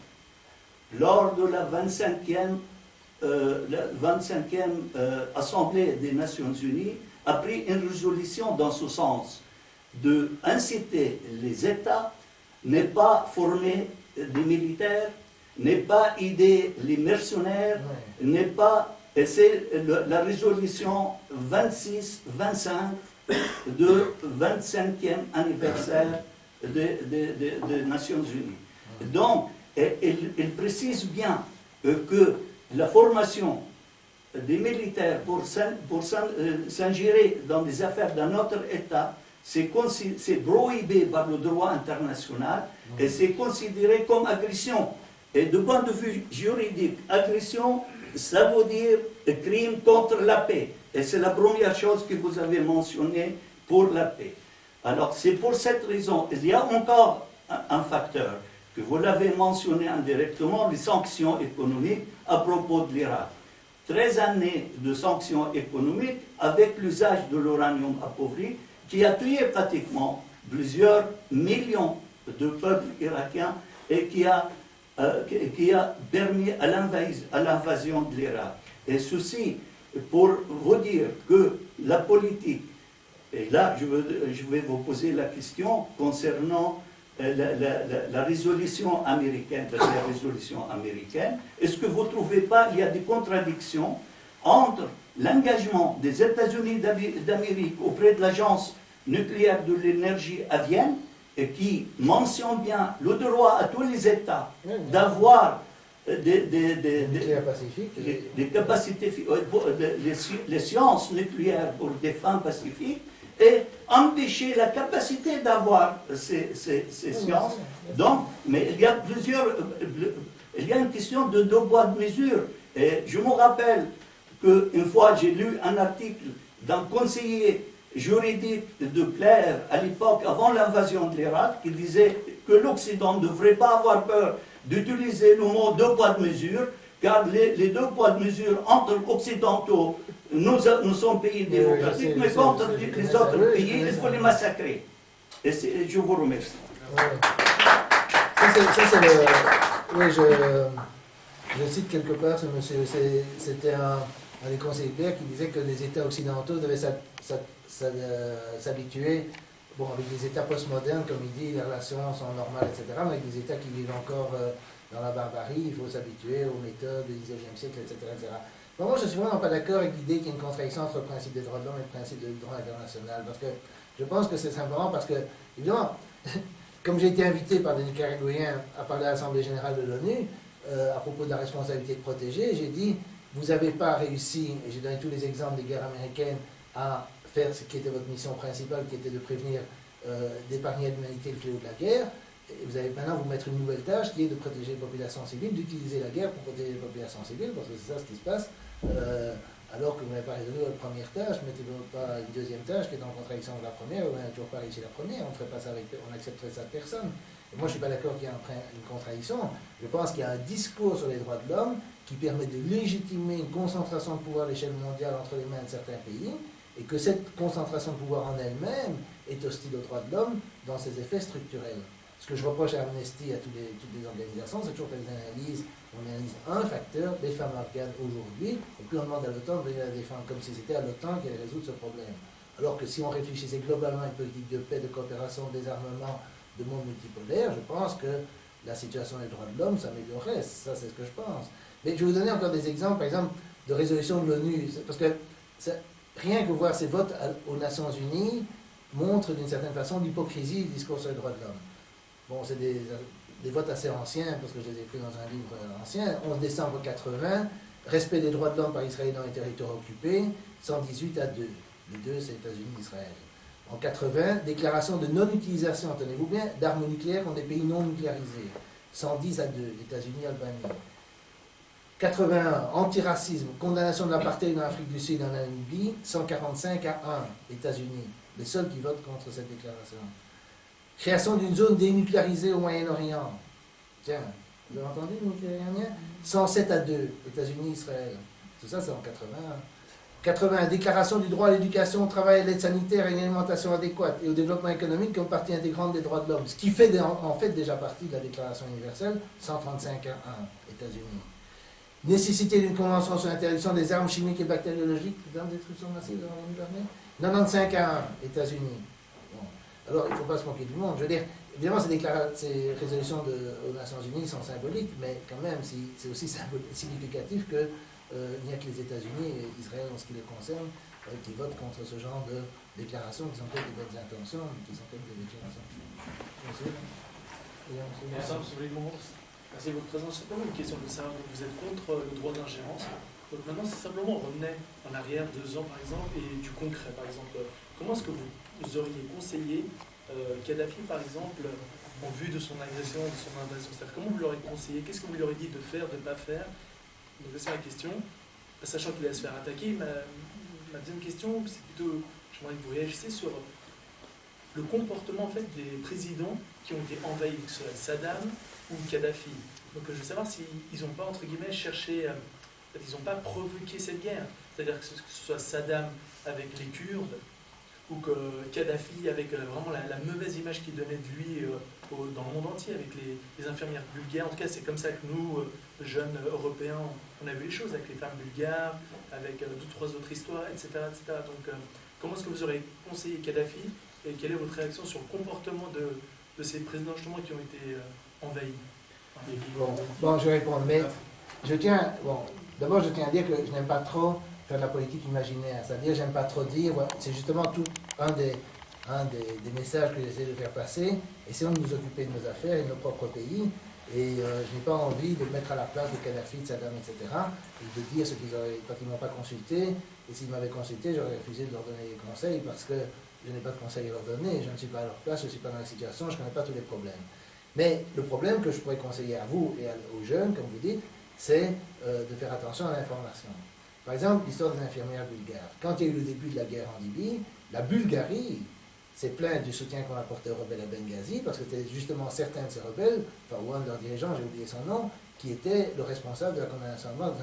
S5: lors de la 25e Assemblée des Nations Unies, a pris une résolution dans ce sens, d'inciter les États n'est pas former des militaires, n'est pas aider les mercenaires, n'est pas... Et c'est la résolution 26-25 du 25e anniversaire des Nations Unies. Donc, il précise bien que la formation des militaires pour s'ingérer dans des affaires d'un autre État, c'est prohibé par le droit international et c'est considéré comme agression. Et du point de vue juridique, agression, ça veut dire crime contre la paix. Et c'est la première chose que vous avez mentionnée pour la paix. Alors, c'est pour cette raison, il y a encore un facteur que vous l'avez mentionné indirectement, les sanctions économiques à propos de l'Irak. 13 années de sanctions économiques avec l'usage de l'uranium appauvri qui a tué pratiquement plusieurs millions de peuples irakiens et qui a permis à l'invasion de l'Irak. Et ceci pour vous dire que la politique, et là je vais vous poser la question concernant la résolution américaine, est-ce que vous ne trouvez pas qu'il y a des contradictions entre l'engagement des États-Unis d'Amérique auprès de l'Agence nucléaire de l'énergie à Vienne, et qui mentionne bien le droit à tous les États d'avoir des capacités, les sciences nucléaires pour des fins pacifiques, et empêcher la capacité d'avoir ces sciences. Donc, mais il y a une question de devoir de mesure. Et je me rappelle qu'une fois j'ai lu un article d'un conseiller juridique de Blair à l'époque, avant l'invasion de l'Irak, qui disait que l'Occident ne devrait pas avoir peur d'utiliser le mot deux poids de mesure, car les deux poids de mesure entre occidentaux, nous sommes pays démocratiques, mais contre les autres pays, il faut les massacrer. Et je vous remercie.
S2: Ouais. Ça, c'est le... Oui, je cite quelque part ce monsieur, c'était un des conseillers Blair qui disait que les États occidentaux devaient s'habituer, bon, avec des États postmodernes, comme il dit, les relations sont normales, etc., mais avec des États qui vivent encore dans la barbarie, il faut s'habituer aux méthodes du XIXe siècle, etc., etc. Bon, moi, je ne suis vraiment pas d'accord avec l'idée qu'il y a une contradiction entre le principe des droits de l'homme et le principe du droit international, parce que je pense que c'est simplement parce que, évidemment, comme j'ai été invité par des Nicaraguayens à parler à l'Assemblée générale de l'ONU, à propos de la responsabilité de protéger, j'ai dit, vous n'avez pas réussi, et j'ai donné tous les exemples des guerres américaines, à faire ce qui était votre mission principale, qui était de prévenir, d'épargner à l'humanité le fléau de la guerre. Et vous allez maintenant vous mettre une nouvelle tâche qui est de protéger les populations civiles, d'utiliser la guerre pour protéger les populations civiles, parce que c'est ça ce qui se passe, alors que vous n'avez pas résolu votre première tâche, mettez-vous pas une deuxième tâche qui est en contradiction avec la première, vous n'avez toujours pas réussi la première, on n'accepterait ça de personne. Et moi je ne suis pas d'accord qu'il y ait une contradiction, je pense qu'il y a un discours sur les droits de l'homme qui permet de légitimer une concentration de pouvoir à l'échelle mondiale entre les mains de certains pays, et que cette concentration de pouvoir en elle-même est hostile aux droits de l'homme dans ses effets structurels. Ce que je reproche à Amnesty, à toutes les organisations, c'est toujours faire des analyses. On analyse un facteur, les femmes afghanes aujourd'hui, et puis on demande à l'OTAN de venir la défendre, comme si c'était à l'OTAN qui allait résoudre ce problème. Alors que si on réfléchissait globalement à une politique de paix, de coopération, de désarmement, de monde multipolaire, je pense que la situation des droits de l'homme s'améliorerait. Ça, c'est ce que je pense. Mais je vais vous donner encore des exemples, par exemple, de résolution de l'ONU. Parce que rien que voir ces votes aux Nations Unies montre d'une certaine façon l'hypocrisie du discours sur les droits de l'homme. Bon, c'est des votes assez anciens, parce que je les ai pris dans un livre ancien. 11 décembre 80, respect des droits de l'homme par Israël dans les territoires occupés, 118 à 2. Les deux, c'est États-Unis d'Israël. En 80, déclaration de non-utilisation, tenez-vous bien, d'armes nucléaires dans des pays non nucléarisés, 110 à 2, États-Unis, Albanie. 81, antiracisme, condamnation de l'apartheid en Afrique du Sud et en Namibie, 145 à 1, États-Unis. Les seuls qui votent contre cette déclaration. Création d'une zone dénucléarisée au Moyen-Orient. Tiens, vous avez entendu le nucléaire? 107 à 2, États-Unis, Israël. Tout ça, c'est en 80. 80, déclaration du droit à l'éducation, au travail, à l'aide sanitaire et à une alimentation adéquate et au développement économique comme partie intégrante des droits de l'homme. Ce qui fait en fait déjà partie de la Déclaration universelle, 135 à 1, États-Unis. Nécessité d'une convention sur l'interdiction des armes chimiques et bactériologiques, des armes de destruction massive, vous avez entendu parler? 95 à 1, États-Unis. Bon. Alors, il ne faut pas se moquer du monde. Je veux dire, évidemment, ces résolutions aux Nations Unies sont symboliques, mais quand même, c'est aussi significatif que il n'y a que les États-Unis et Israël, en ce qui les concerne, qui votent contre ce genre de déclarations qui sont peut-être des bonnes intentions, mais qui sont peut-être des déclarations. Merci.
S6: Merci de votre présence. C'est pas une question de savoir que vous êtes contre le droit d'ingérence. Donc maintenant, c'est simplement revenez en arrière 2 ans, par exemple, et du concret, par exemple. Comment est-ce que vous auriez conseillé Kadhafi, par exemple, en vue de son agression, de son invasion? C'est-à-dire, comment vous l'aurez conseillé? Qu'est-ce que vous lui aurez dit de faire, de ne pas faire? Donc, c'est ma question. Sachant qu'il allait se faire attaquer, ma deuxième question, c'est plutôt, j'aimerais que vous réagissiez sur le comportement en fait, des présidents qui ont été envahis, que ce soit Saddam ou Kadhafi. Donc, je veux savoir s'ils n'ont pas, entre guillemets, cherché, ils n'ont pas provoqué cette guerre. C'est-à-dire que ce soit Saddam avec les Kurdes, ou que Kadhafi avec vraiment la mauvaise image qu'il donnait de lui dans le monde entier, avec les infirmières bulgares. En tout cas, c'est comme ça que nous, jeunes Européens, on a vu les choses, avec les femmes bulgares, avec 2-3 autres histoires, etc. etc. Donc, comment est-ce que vous aurez conseillé Kadhafi, et quelle est votre réaction sur le comportement de ces présidents justement qui ont été envahis?
S2: Bon, je vais répondre, mais d'abord je tiens à dire que je n'aime pas trop faire de la politique imaginaire, c'est-à-dire j'aime pas trop dire, c'est justement un des messages que j'essaie de faire passer, essayons de nous occuper de nos affaires et de nos propres pays, et je n'ai pas envie de me mettre à la place de Kadhafi, de Saddam, etc., et de dire ce qu'ils auraient, quand ils ne m'ont pas consulté, et s'ils m'avaient consulté, j'aurais refusé de leur donner des conseils, parce que je n'ai pas de conseils à leur donner, je ne suis pas à leur place, je ne suis pas dans la situation, je ne connais pas tous les problèmes. Mais le problème que je pourrais conseiller à vous et aux jeunes, comme vous dites, c'est de faire attention à l'information. Par exemple, l'histoire des infirmières bulgares. Quand il y a eu le début de la guerre en Libye, La Bulgarie s'est plainte du soutien qu'on apportait aux rebelles à Benghazi, parce que c'était justement certains de ces rebelles, enfin, ou un de leurs dirigeants, j'ai oublié son nom, qui était le responsable de la condamnation à mort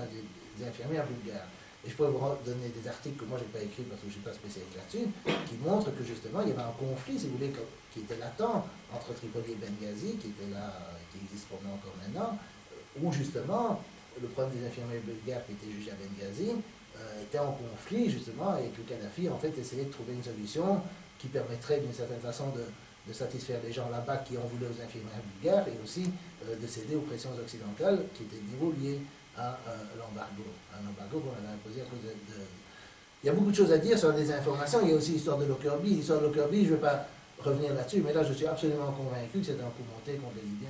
S2: des infirmières bulgares. Et je pourrais vous donner des articles que moi je n'ai pas écrits parce que je ne suis pas spécialiste là-dessus, qui montrent que justement il y avait un conflit, si vous voulez, qui était latent entre Tripoli et Benghazi, qui était là, qui existe probablement encore maintenant, où justement le problème des infirmières bulgares qui étaient jugés à Benghazi était en conflit justement, et que Kadhafi en fait essayait de trouver une solution qui permettrait d'une certaine façon de satisfaire les gens là-bas qui en voulaient aux infirmières bulgares et aussi de céder aux pressions occidentales qui étaient de nouveau liées à l'embargo. Un embargo qu'on avait imposé à cause de... Il y a beaucoup de choses à dire sur des informations. Il y a aussi l'histoire de Lockerbie. L'histoire de Lockerbie, je ne vais pas revenir là-dessus, mais là je suis absolument convaincu que c'est un coup monté contre les Libyens.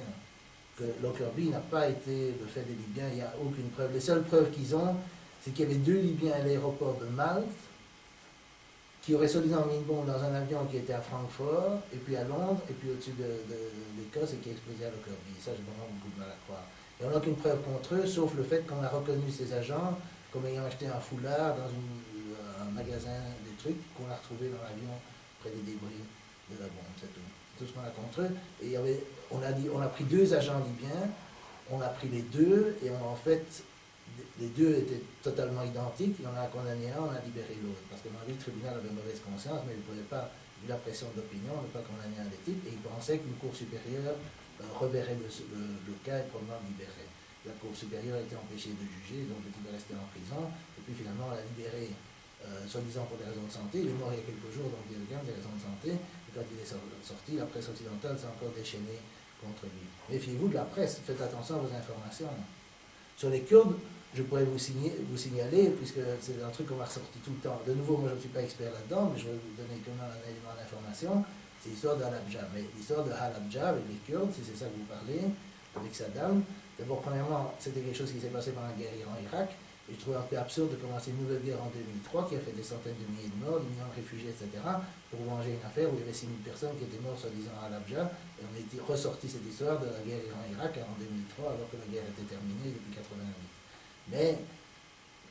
S2: Que Lockerbie n'a pas été le fait des Libyens, il n'y a aucune preuve. Les seules preuves qu'ils ont, c'est qu'il y avait 2 Libyens à l'aéroport de Malte qui auraient soi-disant mis une bombe dans un avion qui était à Francfort, et puis à Londres, et puis au-dessus de l'Écosse, et qui explosait à Lockerbie. Ça, j'ai vraiment beaucoup de mal à croire. Et on n'a aucune preuve contre eux, sauf le fait qu'on a reconnu ces agents comme ayant acheté un foulard dans un magasin des trucs qu'on a retrouvé dans l'avion près des débris de la bombe, c'est tout. C'est tout ce qu'on a contre eux. Et on a pris 2 agents libyens, on a pris les 2, et en fait, les 2 étaient totalement identiques, et on a condamné un, on a libéré l'autre. Parce que dans le tribunal avait mauvaise conscience, mais il ne pouvait pas, vu la pression de l'opinion, ne pas condamner un des types, et il pensait qu'une cour supérieure reverrait le cas et probablement libérait. La Cour supérieure a été empêchée de juger, donc le type est resté en prison, et puis finalement on l'a libéré, soi-disant pour des raisons de santé. Il est mort il y a quelques jours, donc il y a des raisons de santé, et quand il est sorti, la presse occidentale s'est encore déchaînée contre lui. Méfiez-vous de la presse, faites attention à vos informations. Sur les Kurdes, je pourrais vous signaler, puisque c'est un truc qu'on m'a ressorti tout le temps. De nouveau, moi je ne suis pas expert là-dedans, mais je vais vous donner quand même un élément d'information. C'est l'histoire de Halabja. Mais l'histoire de Halabja avec les Kurdes, si c'est ça que vous parlez, avec Saddam, d'abord, premièrement, c'était quelque chose qui s'est passé pendant la guerre Iran-Irak, et je trouve un peu absurde de commencer une nouvelle guerre en 2003 qui a fait des centaines de milliers de morts, des millions de réfugiés, etc., pour venger une affaire où il y avait 6 000 personnes qui étaient mortes soi-disant à Halabja, et on a ressorti cette histoire de la guerre Iran-Irak en 2003, alors que la guerre était terminée depuis 88. Mais,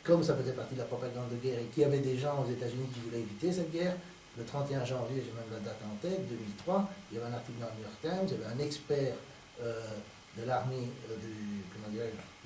S2: comme ça faisait partie de la propagande de guerre et qu'il y avait des gens aux États-Unis qui voulaient éviter cette guerre, le 31 janvier, j'ai même la date en tête, 2003, il y avait un article dans le New York Times, il y avait un expert de l'armée,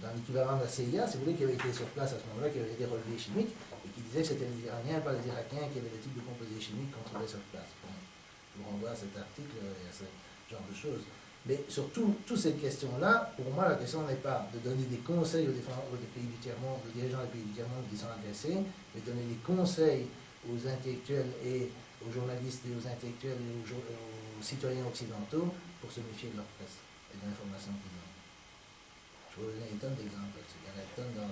S2: dans l'équivalent de la CIA, si vous voulez, qui avait été sur place à ce moment-là, qui avait des relevés chimiques, et qui disait que c'était les Iraniens, pas les Irakiens, qui avaient le type de composés chimiques qu'on trouvait sur place. Bon, je vous renvoie à cet article et à ce genre de choses. Mais surtout, toutes ces questions-là, pour moi, la question n'est pas de donner des conseils aux pays du tiers-monde, aux dirigeants des pays du tiers-monde qui sont agressés, mais de donner des conseils aux intellectuels et aux journalistes et aux intellectuels et aux citoyens occidentaux pour se méfier de leur presse et de l'information qu'ils ont. Je vous donner des tonnes d'exemples là-dessus. Il y en a des tonnes dans...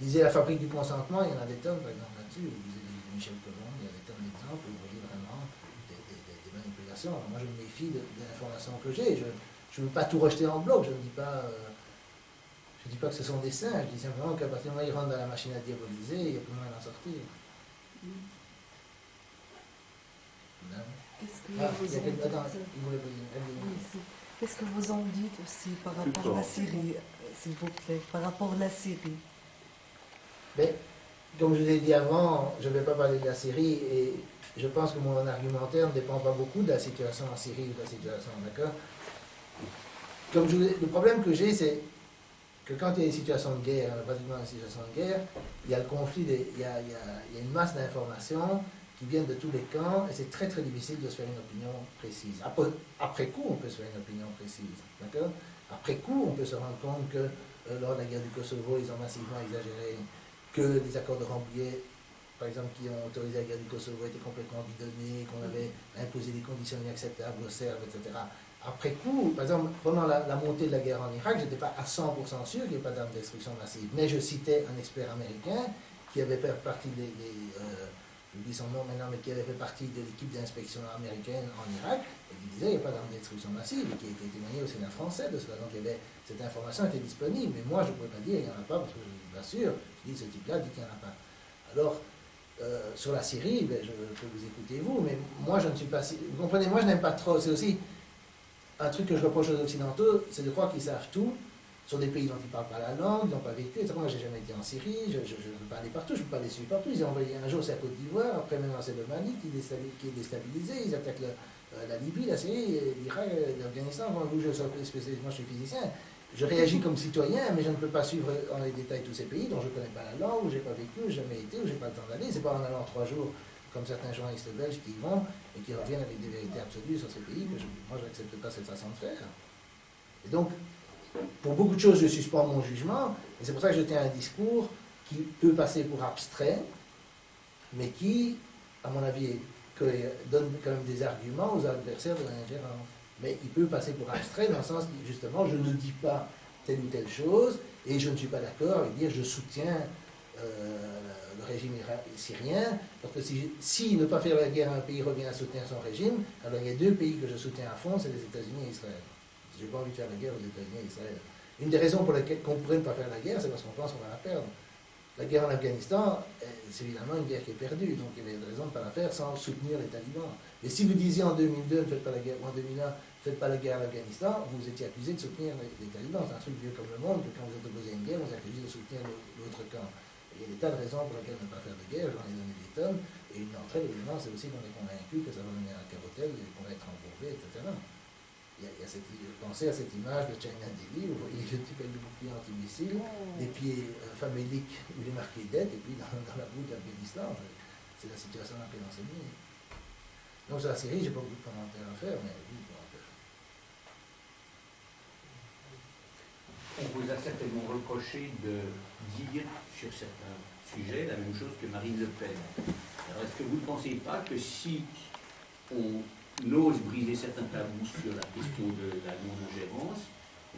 S2: Lisez La fabrique du consentement, il y en a des tonnes par exemple là-dessus. Vous lisez Michel Colomb, il y a des tonnes d'exemples où vous voyez vraiment des manipulations. Alors moi je me méfie de l'information que j'ai. Je ne veux pas tout rejeter en bloc, je ne dis pas... je dis pas que ce sont des saints, je dis simplement qu'à partir du moment où ils rentrent dans la machine à diaboliser, il y a plus moyen d'en sortir.
S7: Qu'est-ce que vous en dites aussi par rapport à la Syrie, s'il vous plaît, par rapport à la Syrie?
S2: Mais, comme je l'ai dit avant, je ne vais pas parler de la Syrie et je pense que mon argumentaire ne dépend pas beaucoup de la situation en Syrie ou de la situation, d'accord? Le problème que j'ai, c'est que quand il y a une situation de guerre, pratiquement une situation de guerre, il y a le conflit, il y a une masse d'informations qui viennent de tous les camps, et c'est très très difficile de se faire une opinion précise. Après coup, on peut se faire une opinion précise, d'accord? Après coup, on peut se rendre compte que lors de la guerre du Kosovo, ils ont massivement exagéré, que les accords de Rambouillet, par exemple, qui ont autorisé la guerre du Kosovo, étaient complètement bidonnés, qu'on avait imposé des conditions inacceptables aux Serbes, etc. Après coup, par exemple, pendant la montée de la guerre en Irak, je n'étais pas à 100% sûr qu'il n'y ait pas d'armes de destruction massive, mais je citais un expert américain qui avait fait partie j'oublie son nom maintenant, mais qui avait fait partie de l'équipe d'inspection américaine en Irak, et qui disait qu'il n'y a pas d'armes de destruction massive, et qui a été témoigné au Sénat français de cela. Donc cette information était disponible, mais moi je ne pouvais pas dire qu'il n'y en a pas, parce que je suis pas sûr. Je dis ce type-là dit qu'il n'y en a pas. Alors, sur la Syrie, je peux vous écouter vous, mais moi je ne suis pas... Vous comprenez, moi je n'aime pas trop, c'est aussi un truc que je reproche aux Occidentaux, c'est de croire qu'ils savent tout, sont des pays dont ils ne parlent pas la langue, ils n'ont pas vécu, etc. Moi, je n'ai jamais été en Syrie, je ne peux pas aller partout, je ne peux pas les suivre partout. Ils ont envoyé un jour, c'est la Côte d'Ivoire, après maintenant c'est le Mali qui est déstabilisé, ils attaquent la Libye, la Syrie, l'Irak, l'Afghanistan. Moi, je suis physicien. Je réagis comme citoyen, mais je ne peux pas suivre en les détails tous ces pays dont je ne connais pas la langue, où je n'ai pas vécu, où je n'ai jamais été, où je n'ai pas le temps d'aller. Ce n'est pas en allant 3 jours, comme certains journalistes belges qui y vont et qui reviennent avec des vérités absolues sur ces pays, que moi, je n'accepte pas cette façon de faire. Et donc, pour beaucoup de choses, je suspends mon jugement, et c'est pour ça que je tiens un discours qui peut passer pour abstrait, mais qui, à mon avis, donne quand même des arguments aux adversaires de l'ingérence. Mais il peut passer pour abstrait dans le sens que, justement, je ne dis pas telle ou telle chose, et je ne suis pas d'accord avec dire je soutiens le régime syrien, parce que si ne pas faire la guerre à un pays revient à soutenir son régime, alors il y a 2 pays que je soutiens à fond, c'est les États-Unis et Israël. Je n'ai pas envie de faire la guerre aux États-Unis et Israël. Une des raisons pour lesquelles on pourrait ne pas faire la guerre, c'est parce qu'on pense qu'on va la perdre. La guerre en Afghanistan, c'est évidemment une guerre qui est perdue, donc il y avait des raisons de ne pas la faire sans soutenir les talibans. Et si vous disiez en 2002, ne faites pas la guerre, ou en 2001, ne faites pas la guerre en Afghanistan, vous étiez accusé de soutenir les talibans. C'est un truc vieux comme le monde, que quand vous êtes opposé à une guerre, vous êtes accusé de soutenir l'autre camp. Et il y a des tas de raisons pour lesquelles ne pas faire de guerre, j'en ai donné des tonnes, et une d'entre elles, évidemment, c'est aussi qu'on est convaincu que ça va mener à un carrotel et qu'on va être embourbé, etc. Il y a pensez à cette image de China Daily, vous voyez le type avec le bouclier antimissile, les pieds faméliques où il est marqué dette, et puis dans la boue d'Afghanistan, c'est la situation dans laquelle on s'est mis. Donc sur la Syrie, j'ai pas beaucoup de commentaires à faire, mais oui, on va faire.
S4: On vous a certainement reproché de dire sur certains sujets la même chose que Marine Le Pen. Alors est-ce que vous ne pensez pas que si on ose briser certains tabous sur la question de la non-ingérence,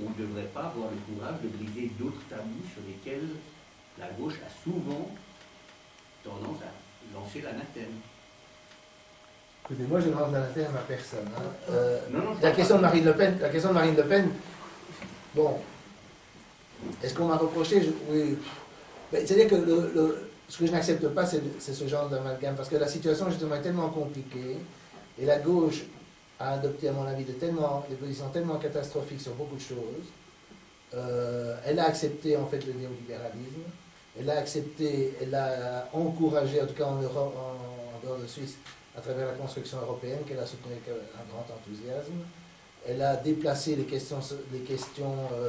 S4: on ne devrait pas avoir le courage de briser d'autres tabous sur lesquels la gauche a souvent tendance à lancer l'anathème.
S2: Écoutez, moi je ne lance l'anathème à personne. Hein.
S4: Non,
S2: la question de Marine Le Pen, bon, est-ce qu'on m'a reproché? Oui. C'est-à-dire que ce que je n'accepte pas, c'est ce genre d'amalgame, parce que la situation justement est tellement compliquée. Et la gauche a adopté, à mon avis, des positions tellement catastrophiques sur beaucoup de choses. Elle a accepté, en fait, le néolibéralisme. Elle a encouragé, en tout cas en Europe, en dehors de Suisse, à travers la construction européenne, qu'elle a soutenu avec un grand enthousiasme. Elle a déplacé les questions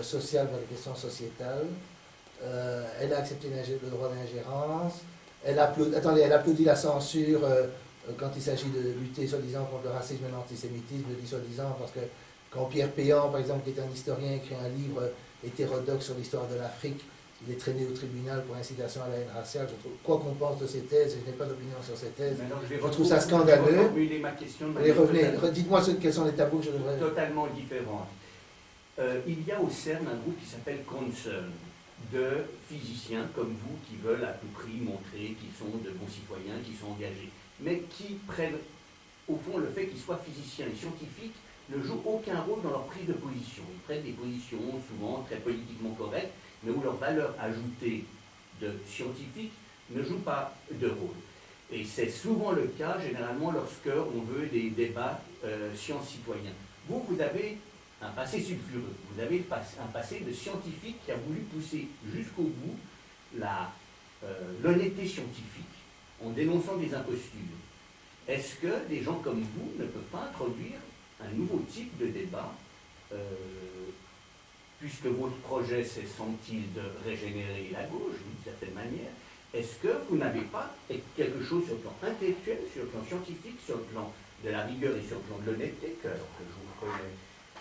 S2: sociales vers les questions sociétales. Elle a accepté le droit d'ingérence. Elle applaudit la censure quand il s'agit de lutter soi-disant contre le racisme et l'antisémitisme, je dis soi-disant parce que quand Pierre Péan, par exemple, qui est un historien, écrit un livre hétérodoxe sur l'histoire de l'Afrique, il est traîné au tribunal pour incitation à la haine raciale. Quoi qu'on pense de ces thèses, je n'ai pas d'opinion sur ces thèses, je trouve ça scandaleux. Dites-moi quels sont les tabous que je devrais...
S4: Totalement différents. Il y a au CERN un groupe qui s'appelle Concern, de physiciens comme vous qui veulent à tout prix montrer qu'ils sont de bons citoyens, qu'ils sont engagés, mais qui prennent, au fond, le fait qu'ils soient physiciens et scientifiques ne jouent aucun rôle dans leur prise de position. Ils prennent des positions souvent très politiquement correctes, mais où leur valeur ajoutée de scientifique ne joue pas de rôle. Et c'est souvent le cas, généralement, lorsque on veut des débats science-citoyens. Vous avez un passé sulfureux, vous avez un passé de scientifique qui a voulu pousser jusqu'au bout l'honnêteté scientifique, en dénonçant des impostures. Est-ce que des gens comme vous ne peuvent pas introduire un nouveau type de débat, puisque votre projet, c'est, semble-t-il, de régénérer la gauche, d'une certaine manière, est-ce que vous n'avez pas quelque chose sur le plan intellectuel, sur le plan scientifique, sur le plan de la rigueur et sur le plan de l'honnêteté, que je vous connais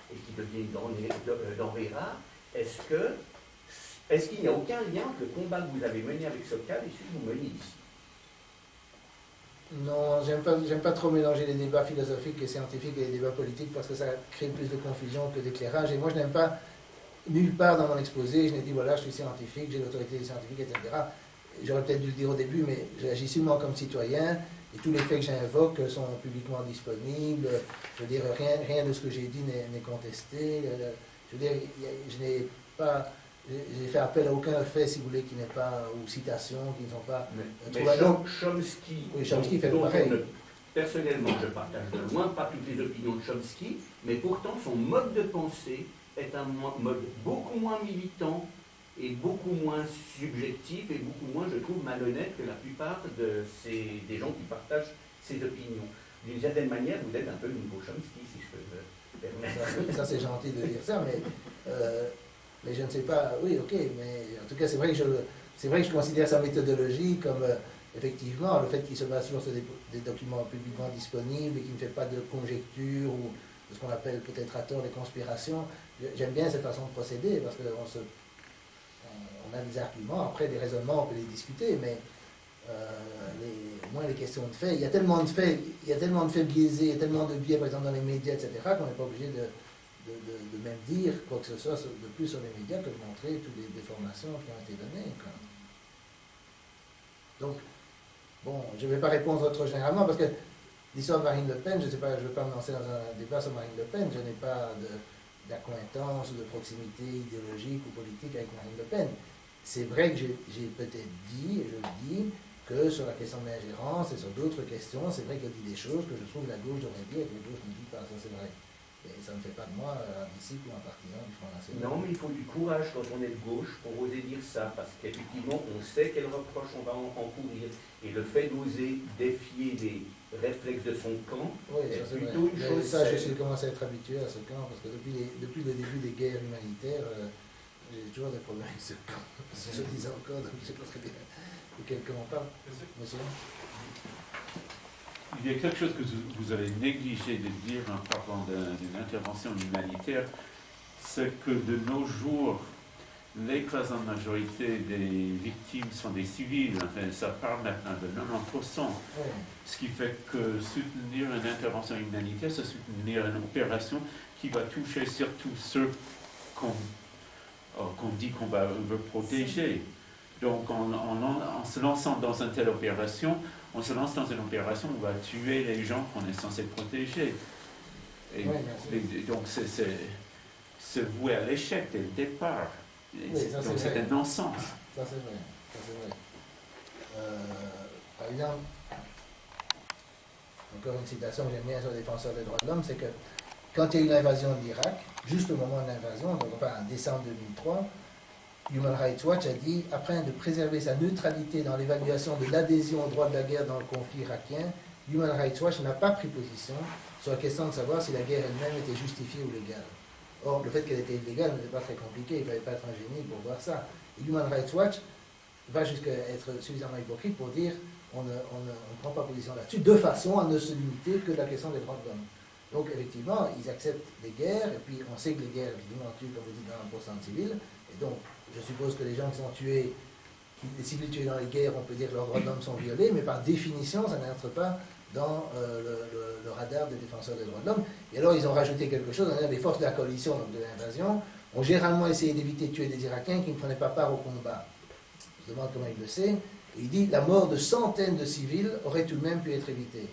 S4: et qui devient une denrée rare, est-ce qu'il n'y a aucun lien entre le combat que vous avez mené avec Sokal et celui que vous menez ici?
S2: Non, j'aime pas trop mélanger les débats philosophiques et scientifiques et les débats politiques parce que ça crée plus de confusion que d'éclairage. Et moi, je n'aime pas, nulle part dans mon exposé, je n'ai dit voilà, je suis scientifique, j'ai l'autorité des scientifiques, etc. J'aurais peut-être dû le dire au début, mais j'agis seulement comme citoyen et tous les faits que j'invoque sont publiquement disponibles. Je veux dire, rien de ce que j'ai dit n'est contesté. Je veux dire, je n'ai pas. J'ai fait appel à aucun fait, si vous voulez, qui n'est pas, ou citation, qui ne sont pas...
S4: Mais
S2: Chomsky fait pareil.
S4: Personnellement, je partage de loin pas toutes les opinions de Chomsky, mais pourtant son mode de pensée est un mode beaucoup moins militant et beaucoup moins subjectif et beaucoup moins, je trouve, malhonnête que la plupart des gens qui partagent ces opinions. D'une certaine manière, vous êtes un peu le nouveau Chomsky, si je peux me permettre.
S2: Ça c'est gentil de dire ça, mais je ne sais pas. Oui, ok, mais en tout cas, c'est vrai que je considère sa méthodologie comme effectivement le fait qu'il se base sur des documents publiquement disponibles et qu'il ne fait pas de conjectures ou de ce qu'on appelle peut-être à tort des conspirations. J'aime bien cette façon de procéder parce qu'on a des arguments, après des raisonnements, on peut les discuter, mais au moins les questions de faits, il y a tellement de faits, biaisés, il y a tellement de biais, par exemple dans les médias, etc., qu'on n'est pas obligé de même dire quoi que ce soit de plus sur les médias que de montrer toutes les déformations qui ont été données, quoi. Donc, bon, je ne vais pas répondre trop généralement, parce que l'histoire de Marine Le Pen, je ne veux pas me lancer dans un débat sur Marine Le Pen, je n'ai pas d'acquaintance ou de proximité idéologique ou politique avec Marine Le Pen. C'est vrai que j'ai peut-être dit, et je le dis, que sur la question de l'ingérence et sur d'autres questions, c'est vrai qu'elle dit des choses que je trouve que la gauche devrait dire et que la gauche ne dit pas, ça c'est vrai. Et ça ne fait pas de moi un disciple ou un partisan du Front National.
S4: Non, mais il faut du courage quand on est de gauche pour oser dire ça, parce qu'effectivement, on sait quels reproches on va encourir. Et le fait d'oser défier les réflexes de son camp,
S2: oui,
S4: est
S2: ça,
S4: plutôt une chose.
S2: Ça, je suis commencé à être habitué à ce camp, parce que depuis le début des guerres humanitaires, j'ai toujours des problèmes avec ce camp. Je le disais encore, donc je ne sais pas très bien de quel camp on parle. Monsieur ?
S8: Il y a quelque chose que vous avez négligé de dire en parlant d'une intervention humanitaire, c'est que de nos jours, l'écrasante majorité des victimes sont des civils. Enfin, ça parle maintenant de 90%.
S2: Oui.
S8: Ce qui fait que soutenir une intervention humanitaire, c'est soutenir une opération qui va toucher surtout ceux qu'on dit qu'on veut protéger. Donc, en se lançant dans une telle opération, on se lance dans une opération où on va tuer les gens qu'on est censé protéger. Et, donc, c'est voué à l'échec dès le départ. Donc, c'est un non-sens.
S2: Ça, c'est vrai. Par exemple, encore une citation que j'aime bien sur les défenseurs des droits de l'homme, c'est que quand il y a eu l'invasion de l'Irak, juste au moment de l'invasion, donc en décembre 2003, Human Rights Watch a dit, afin de préserver sa neutralité dans l'évaluation de l'adhésion au droit de la guerre dans le conflit irakien, Human Rights Watch n'a pas pris position sur la question de savoir si la guerre elle-même était justifiée ou légale. Or, le fait qu'elle était illégale n'était pas très compliqué, il ne fallait pas être un génie pour voir ça. Et Human Rights Watch va jusqu'à être suffisamment hypocrite pour dire on ne prend pas position là-dessus, de façon à ne se limiter que de la question des droits de l'homme. Donc, effectivement, ils acceptent les guerres, et puis on sait que les guerres, évidemment, tuent, comme vous dites, 90% de civils, et donc, je suppose que les gens qui sont tués, les civils tués dans les guerres, on peut dire que leurs droits de l'homme sont violés, mais par définition, ça n'entre pas dans le radar des défenseurs des droits de l'homme. Et alors, ils ont rajouté quelque chose, les forces de la coalition, donc de l'invasion, ont généralement essayé d'éviter de tuer des Irakiens qui ne prenaient pas part au combat. Je me demande comment il le sait. Et il dit la mort de centaines de civils aurait tout de même pu être évitée.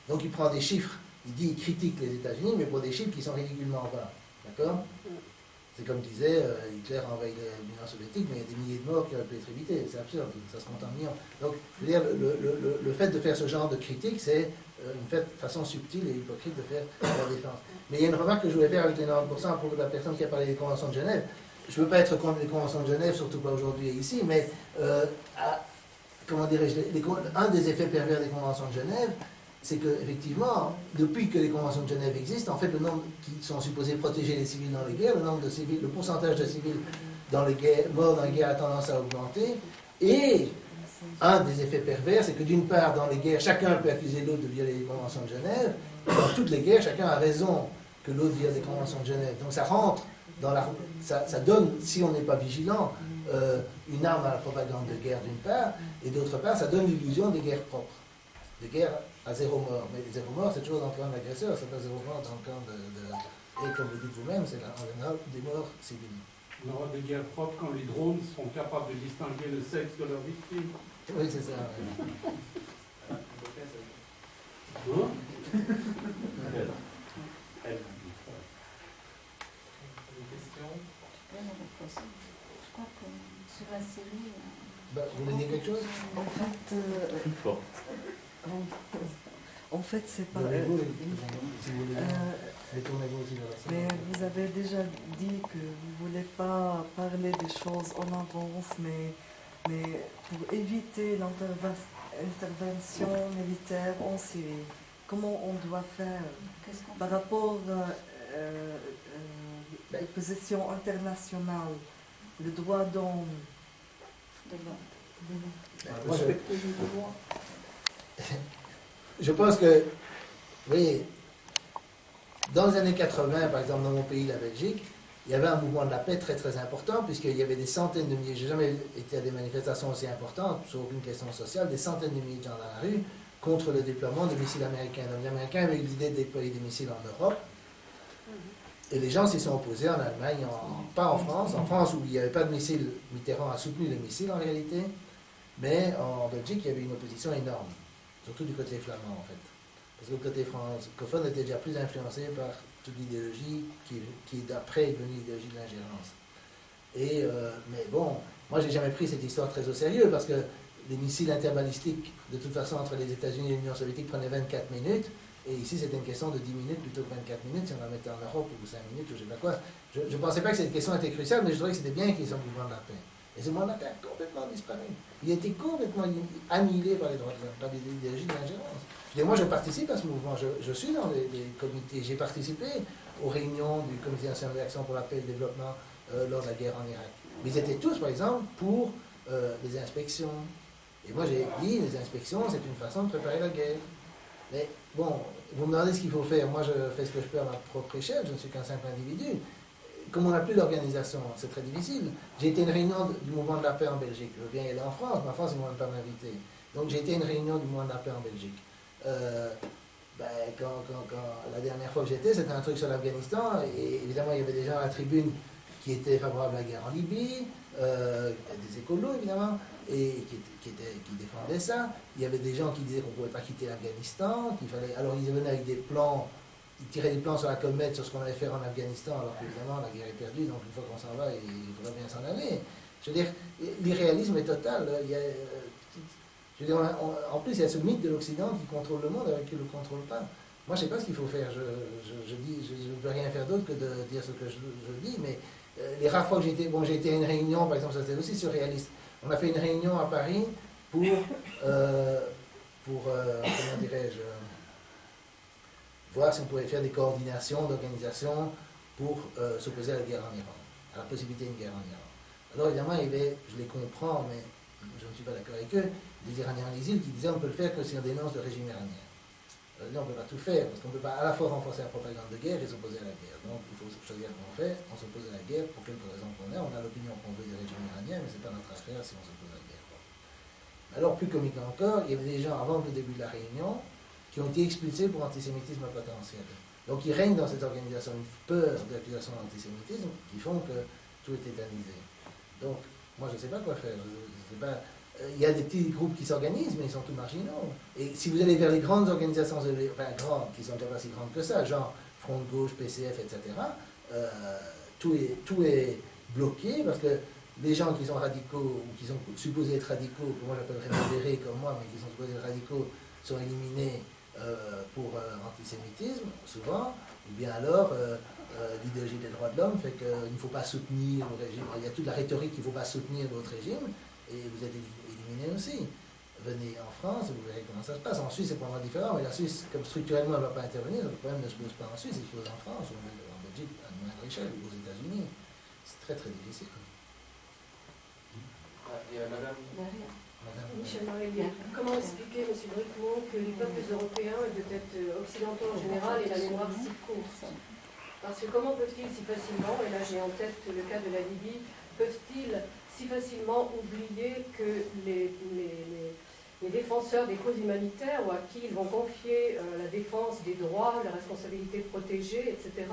S2: Donc, il prend des chiffres. Il dit, il critique les États-Unis, mais pour des chiffres qui sont ridiculement bas. D'accord ? C'est comme disait, Hitler a envahi l'Union soviétique, mais il y a des milliers de morts qui auraient pu être évités. C'est absurde, ça se compte en millions. Donc, je veux dire, le fait de faire ce genre de critique, c'est une façon subtile et hypocrite de faire la défense. Mais il y a une remarque que je voulais faire avec les 90% à propos de la personne qui a parlé des conventions de Genève. Je ne veux pas être contre les conventions de Genève, surtout pas aujourd'hui et ici, mais comment dirais-je, un des effets pervers des conventions de Genève, c'est qu'effectivement, depuis que les conventions de Genève existent, en fait, le nombre qui sont supposés protéger les civils dans les guerres, le pourcentage de civils dans les guerres, morts dans les guerres a tendance à augmenter. Et un des effets pervers, c'est que d'une part, dans les guerres, chacun peut accuser l'autre de violer les conventions de Genève. Dans toutes les guerres, chacun a raison que l'autre viole les conventions de Genève. Donc ça rentre dans ça donne, si on n'est pas vigilant, une arme à la propagande de guerre d'une part, et d'autre part, ça donne l'illusion des guerres propres, des guerres à zéro mort. Mais zéro mort, c'est toujours dans le camp de l'agresseur, c'est pas zéro mort dans le camp Et comme vous dites vous-même, c'est en général des morts civiles.
S3: On aura des guerres propres quand les drones seront capables de distinguer le sexe de leurs victimes.
S2: Oui, c'est ça.
S3: Hein?
S9: Je crois que sur la série.
S2: Vous voulez dire quelque chose?
S7: En fait, c'est pas.
S2: Détournez-vous aussi vers la
S7: Mais
S2: scène.
S7: vous avez déjà dit que vous ne voulez pas parler des choses en avance, mais pour éviter l'intervention militaire en Syrie, comment on doit faire
S9: Qu'est-ce qu'on
S7: par rapport aux positions internationales, le droit d'homme?
S9: fait de l'homme?
S2: Moi,
S5: Respecter les droits.
S2: je pense que, oui, dans les années 80, par exemple, dans mon pays, la Belgique, il y avait un mouvement de la paix très très important, puisqu'il y avait des centaines de milliers, j'ai jamais été à des manifestations aussi importantes, sur aucune question sociale, des centaines de milliers de gens dans la rue contre le déploiement de missiles américains. Donc les Américains avaient eu l'idée de déployer des missiles en Europe, et les gens s'y sont opposés en Allemagne, pas en France où il n'y avait pas de missiles, Mitterrand a soutenu les missiles en réalité, mais en Belgique, il y avait une opposition énorme, surtout du côté flamand en fait. Parce que le côté francophone était déjà plus influencé par toute l'idéologie qui d'après est devenue l'idéologie de l'ingérence. Mais bon, moi j'ai jamais pris cette histoire très au sérieux parce que les missiles interbalistiques, de toute façon, entre les États-Unis et l'Union soviétique prenaient 24 minutes. Et ici, c'était une question de 10 minutes plutôt que 24 minutes, si on en mettait en Europe ou 5 minutes, ou je ne sais pas quoi. Je ne pensais pas que cette question était cruciale, mais je trouvais que c'était bien qu'ils soient au mouvement de la paix. Et ce mouvement de la paix a complètement disparu. Il a été complètement annihilé par les droits de l'homme, par l'idéologie de l'ingérence. Moi, je participe à ce mouvement. Je suis dans les comités. J'ai participé aux réunions du Comité national d'action pour la paix et le développement lors de la guerre en Irak. Mais ils étaient tous, par exemple, pour les inspections. Et moi, j'ai dit, les inspections, c'est une façon de préparer la guerre. Mais bon, vous me demandez ce qu'il faut faire. Moi, je fais ce que je peux à ma propre échelle. Je ne suis qu'un simple individu. Comme on n'a plus d'organisation, c'est très difficile. J'ai été à une réunion du mouvement de la paix en Belgique. Je veux bien y aller en France, mais en France, ils ne vont pas m'inviter. Donc, j'ai été à une réunion du mouvement de la paix en Belgique. La dernière fois que j'étais, c'était un truc sur l'Afghanistan. Et évidemment, il y avait des gens à la tribune qui étaient favorables à la guerre en Libye, des écolos, évidemment, et qui défendaient ça. Il y avait des gens qui disaient qu'on ne pouvait pas quitter l'Afghanistan, qu'il fallait... Alors ils venaient avec des plans, ils tiraient des plans sur la comète, sur ce qu'on allait faire en Afghanistan, alors qu'évidemment la guerre est perdue, donc une fois qu'on s'en va, il faudra bien s'en aller. Je veux dire, l'irréalisme est total. Je veux dire, en plus, il y a ce mythe de l'Occident qui contrôle le monde avec qui ne le contrôle pas. Moi, je ne sais pas ce qu'il faut faire. Je ne peux rien faire d'autre que de dire ce que je dis, mais les rares fois que j'ai été à une réunion, par exemple, ça c'était aussi surréaliste. On a fait une réunion à Paris pour comment dirais-je, voir si on pouvait faire des coordinations d'organisation pour s'opposer à la guerre en Iran, à la possibilité d'une guerre en Iran. Alors évidemment, je les comprends, mais je ne suis pas d'accord avec eux, des Iraniens en exil qui disaient on peut le faire que si on dénonce le régime iranien. Là, on ne peut pas tout faire, parce qu'on ne peut pas à la fois renforcer la propagande de guerre et s'opposer à la guerre. Donc, il faut choisir ce qu'on fait. On s'oppose à la guerre pour quelque raison qu'on a. On a l'opinion qu'on veut du régime iranien, mais ce n'est pas notre affaire si on s'oppose à la guerre. Alors, plus comique encore, il y avait des gens, avant le début de la réunion, qui ont été expulsés pour antisémitisme potentiel. Donc, il règne dans cette organisation une peur d'accusation d'antisémitisme qui font que tout est tétanisé. Donc, moi, je ne sais pas quoi faire. Il y a des petits groupes qui s'organisent, mais ils sont tous marginaux. Et si vous allez vers les grandes organisations, enfin grandes, qui sont déjà pas si grandes que ça, genre Front de Gauche, PCF, etc., tout est bloqué parce que les gens qui sont radicaux, ou qui sont supposés être radicaux, que moi j'appellerais modérés comme moi, mais qui sont supposés être radicaux, sont éliminés pour antisémitisme, souvent, ou bien alors l'idéologie des droits de l'homme fait qu'il ne faut pas soutenir le régime. Il y a toute la rhétorique qu'il ne faut pas soutenir votre régime, et vous êtes éliminé aussi. Venez en France et vous verrez comment ça se passe. En Suisse, c'est probablement différent, mais la Suisse, comme structurellement, elle ne va pas intervenir, le problème ne se pose pas en Suisse, il se pose en France, ou en Belgique, à une moindre échelle, ou aux États-Unis. C'est très très difficile.
S1: Madame.
S10: Michel-Marie, comment expliquer, M. Bricmont, que les peuples européens, et peut-être occidentaux en général, aient la mémoire si courte? Parce que comment peuvent-ils si facilement, et là j'ai en tête le cas de la Libye, peuvent-ils si facilement oublier que les défenseurs des causes humanitaires, ou à qui ils vont confier la défense des droits, la responsabilité de protéger, etc.,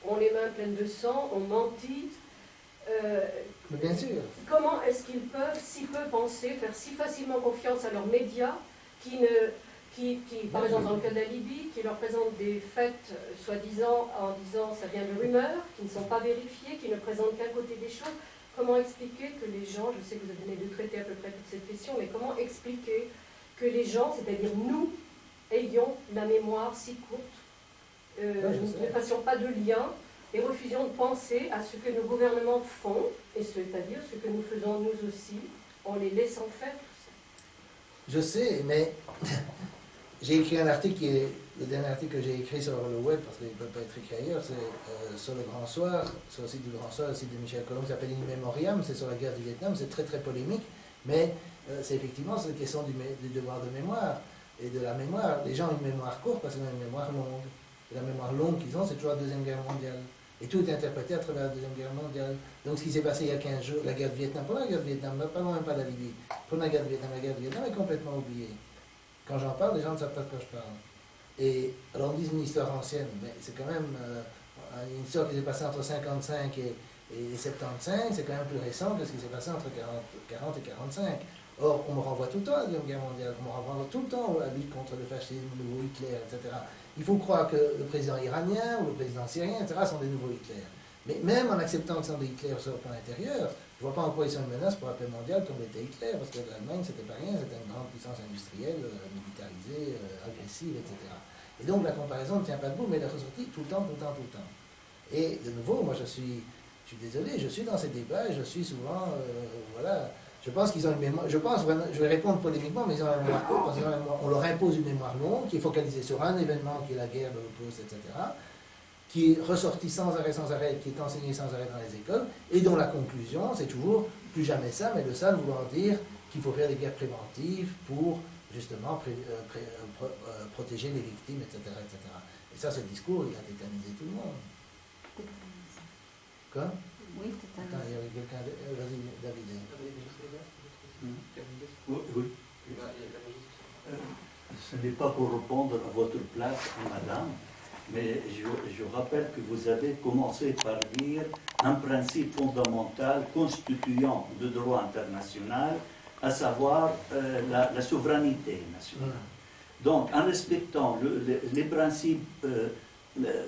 S10: ont les mains pleines de sang, ont menti?
S2: Mais bien sûr.
S10: Comment est-ce qu'ils peuvent si peu penser, faire si facilement confiance à leurs médias qui, par exemple dans le cas de la Libye, qui leur présentent des faits soi-disant en disant ça vient de rumeurs, qui ne sont pas vérifiées, qui ne présentent qu'un côté des choses? Comment expliquer que les gens, je sais que vous venez de traiter à peu près toute cette question, mais comment expliquer que les gens, c'est-à-dire nous, ayons la mémoire si courte ne fassions pas de lien et refusions de penser à ce que nos gouvernements font, et c'est-à-dire ce que nous faisons nous aussi, en les laissant faire tout ça.
S2: Je sais, mais j'ai écrit un article qui est le dernier article que j'ai écrit sur le web, parce qu'il ne peut pas être écrit ailleurs, c'est sur le Grand Soir, sur le site du Grand Soir, le site de Michel Colomb, qui s'appelle In Memoriam, c'est sur la guerre du Vietnam, c'est très très polémique, mais c'est effectivement cette question du devoir de mémoire et de la mémoire. Les gens ont une mémoire courte parce qu'ils ont une mémoire longue. Et la mémoire longue qu'ils ont, c'est toujours la Deuxième Guerre mondiale. Et tout est interprété à travers la Deuxième Guerre mondiale. Donc ce qui s'est passé il y a 15 jours, la guerre du Vietnam, pas la guerre du Vietnam, parlons même pas de la Libye, prenons la guerre du Vietnam est complètement oubliée. Quand j'en parle, les gens ne savent pas de quoi je parle. Et alors on dit une histoire ancienne, mais c'est quand même une histoire qui s'est passée entre 55 et 75, c'est quand même plus récent que ce qui s'est passé entre 40 et 45. Or, on me renvoie tout le temps à la Deuxième Guerre mondiale, on me renvoie tout le temps à la lutte contre le fascisme, le nouveau Hitler, etc. Il faut croire que le président iranien ou le président syrien, etc., sont des nouveaux Hitler. Mais même en acceptant que ce sont des Hitler sur le plan intérieur, je ne vois pas en quoi ils sont une menace pour la paix mondiale comme l'était Hitler, parce que l'Allemagne, c'était pas rien, c'était une grande puissance industrielle, militarisée, agressive, etc. Et donc la comparaison ne tient pas debout, mais elle est ressortie tout le temps. Et de nouveau, moi je suis désolé, je suis dans ces débats, je suis souvent, voilà, je pense qu'ils ont une mémoire, je pense vraiment, je vais répondre polémiquement, mais ils ont une mémoire courte, parce qu'on leur impose une mémoire longue, qui est focalisée sur un événement qui est la guerre, l'Holocauste, etc., qui est ressorti sans arrêt, qui est enseigné sans arrêt dans les écoles, et dont la conclusion, c'est toujours plus jamais ça, mais le ça voulant dire qu'il faut faire des guerres préventives pour justement protéger les victimes, etc., etc. Et ça, ce discours, il a tétanisé tout le monde. Quoi?
S9: Oui,
S2: Attends, il y avait quelqu'un. Vas-y, David.
S5: Oui. Ce n'est pas pour répondre à votre place, madame, mais je rappelle que vous avez commencé par dire un principe fondamental constituant le droit international, à savoir la souveraineté nationale. Donc, en respectant les principes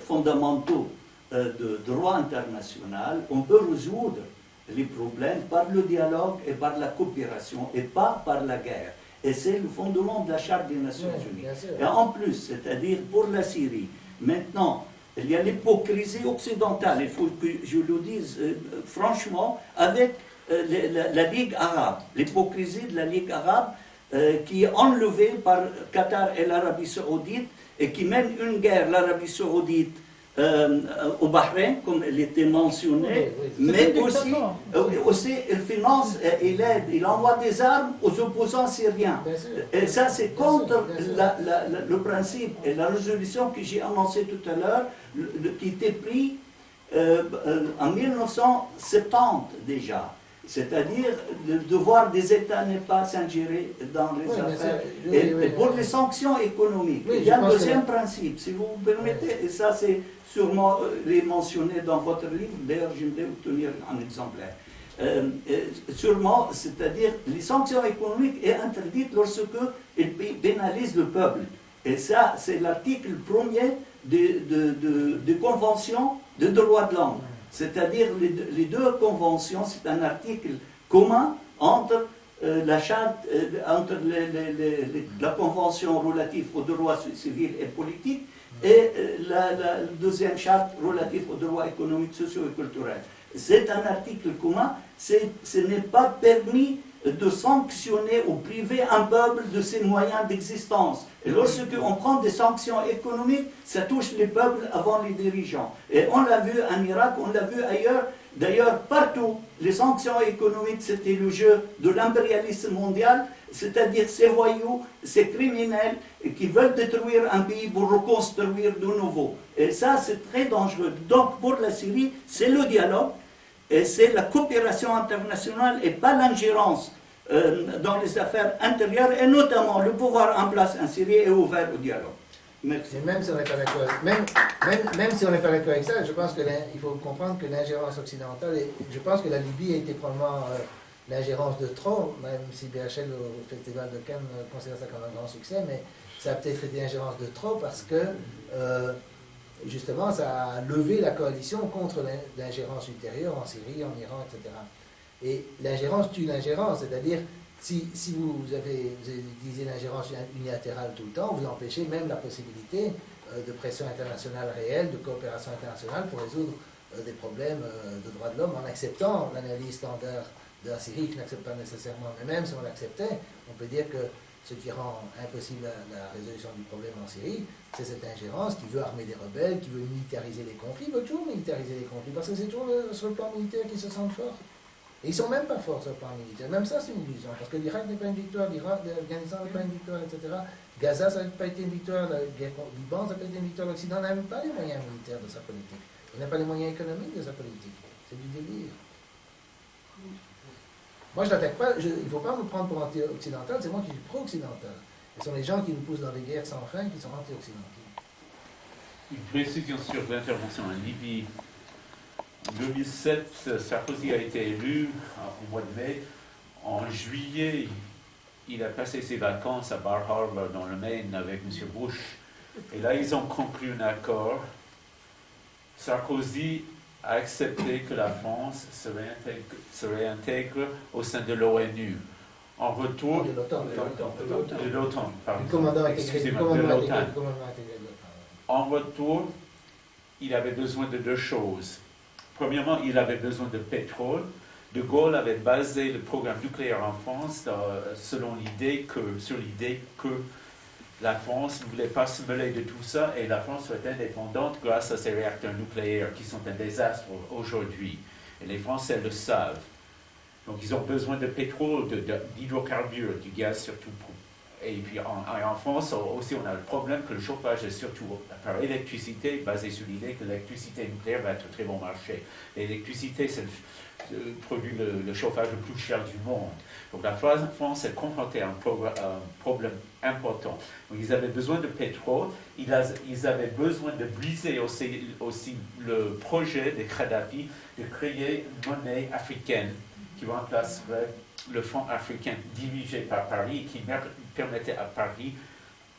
S5: fondamentaux de droit international, on peut résoudre les problèmes par le dialogue et par la coopération, et pas par la guerre. Et c'est le fondement de la Charte des Nations Unies. Et en plus, c'est-à-dire pour la Syrie, maintenant, il y a l'hypocrisie occidentale, il faut que je le dise franchement, avec la Ligue arabe, l'hypocrisie de la Ligue arabe qui est enlevée par Qatar et l'Arabie saoudite et qui mène une guerre, l'Arabie saoudite, au Bahreïn, comme il était mentionné, mais aussi il finance, il aide, il envoie des armes aux opposants syriens. Et ça, c'est contre le principe et la résolution que j'ai annoncée tout à l'heure, qui était prise en 1970 déjà. C'est-à-dire, le devoir des États n'est pas s'ingérer dans les affaires. Et pour les sanctions économiques, il y a un deuxième principe, si vous me permettez, et ça c'est sûrement les mentionné dans votre livre, d'ailleurs j'aimerais obtenir un exemplaire. Sûrement, c'est-à-dire, les sanctions économiques sont interdites lorsque elles pénalisent le peuple. Et ça, c'est l'article 1er de Convention de droits de l'homme. C'est-à-dire, les deux conventions, c'est un article commun entre la charte, entre la convention relative aux droits civils et politiques et la deuxième charte relative aux droits économiques, sociaux et culturels. C'est un article commun, ce n'est pas permis de sanctionner ou priver un peuple de ses moyens d'existence. Et lorsque on prend des sanctions économiques, ça touche les peuples avant les dirigeants. Et on l'a vu en Irak, on l'a vu ailleurs. D'ailleurs, partout, les sanctions économiques, c'était le jeu de l'impérialisme mondial, c'est-à-dire ces voyous, ces criminels qui veulent détruire un pays pour reconstruire de nouveau. Et ça, c'est très dangereux. Donc, pour la Syrie, c'est le dialogue, et c'est la coopération internationale et pas l'ingérence dans les affaires intérieures, et notamment le pouvoir en place en Syrie est ouvert au dialogue. Merci.
S2: Et même si on n'est pas d'accord, même si on n'est pas d'accord avec ça, je pense qu'il faut comprendre que l'ingérence occidentale, et je pense que la Libye a été probablement l'ingérence de trop, même si BHL au Festival de Cannes considère ça comme un grand succès, mais ça a peut-être été l'ingérence de trop parce que justement ça a levé la coalition contre l'ingérence ultérieure en Syrie, en Iran, etc. Et l'ingérence tue l'ingérence, c'est-à-dire si vous utilisez l'ingérence unilatérale tout le temps, vous empêchez même la possibilité de pression internationale réelle, de coopération internationale pour résoudre des problèmes de droits de l'homme en acceptant l'analyse standard de la Syrie, que je n'accepte pas nécessairement, mais même si on l'acceptait, on peut dire que ce qui rend impossible la résolution du problème en Syrie, c'est cette ingérence qui veut armer des rebelles, qui veut militariser les conflits, veut toujours militariser les conflits, parce que c'est toujours sur le plan militaire qu'ils se sentent forts. Et ils ne sont même pas forts sur le plan militaire. Même ça, c'est une illusion, parce que l'Irak n'est pas une victoire, l'Afghanistan n'est pas une victoire, etc. Gaza, ça n'a pas été une victoire, la guerre contre le Liban, ça n'a pas été une victoire. L'Occident n'a même pas les moyens militaires de sa politique. Il n'a pas les moyens économiques de sa politique. C'est du délire. Moi, je n'attaque pas, il ne faut pas me prendre pour anti-occidental, c'est moi qui suis pro-occidental. Ce sont les gens qui nous poussent dans des guerres sans fin qui sont anti-occidentaux.
S8: Une précision sur l'intervention en Libye. En 2007, Sarkozy a été élu au mois de mai. En juillet, il a passé ses vacances à Bar Harbor dans le Maine avec M. Bush. Et là, ils ont conclu un accord. Sarkozy a accepté que la France se réintègre au sein de l'ONU. En retour
S2: de l'OTAN.
S8: De l'OTAN, pardon.
S2: Excusez-moi,
S8: de l'OTAN.
S2: de l'OTAN.
S8: En retour, il avait besoin de deux choses. Premièrement, il avait besoin de pétrole. De Gaulle avait basé le programme nucléaire en France sur l'idée que la France ne voulait pas se mêler de tout ça et la France soit indépendante grâce à ses réacteurs nucléaires qui sont un désastre aujourd'hui. Et les Français le savent. Donc ils ont besoin de pétrole, d'hydrocarbures, du gaz surtout. Et puis en France aussi, on a le problème que le chauffage est surtout par électricité, basé sur l'idée que l'électricité nucléaire va être un très bon marché. L'électricité, c'est le produit le chauffage le plus cher du monde. Donc la France est confrontée à un problème important. Donc ils avaient besoin de pétrole, ils avaient besoin de briser aussi le projet de Kadhafi de créer une monnaie africaine qui remplacerait le Fonds africain dirigé par Paris, qui permettait à Paris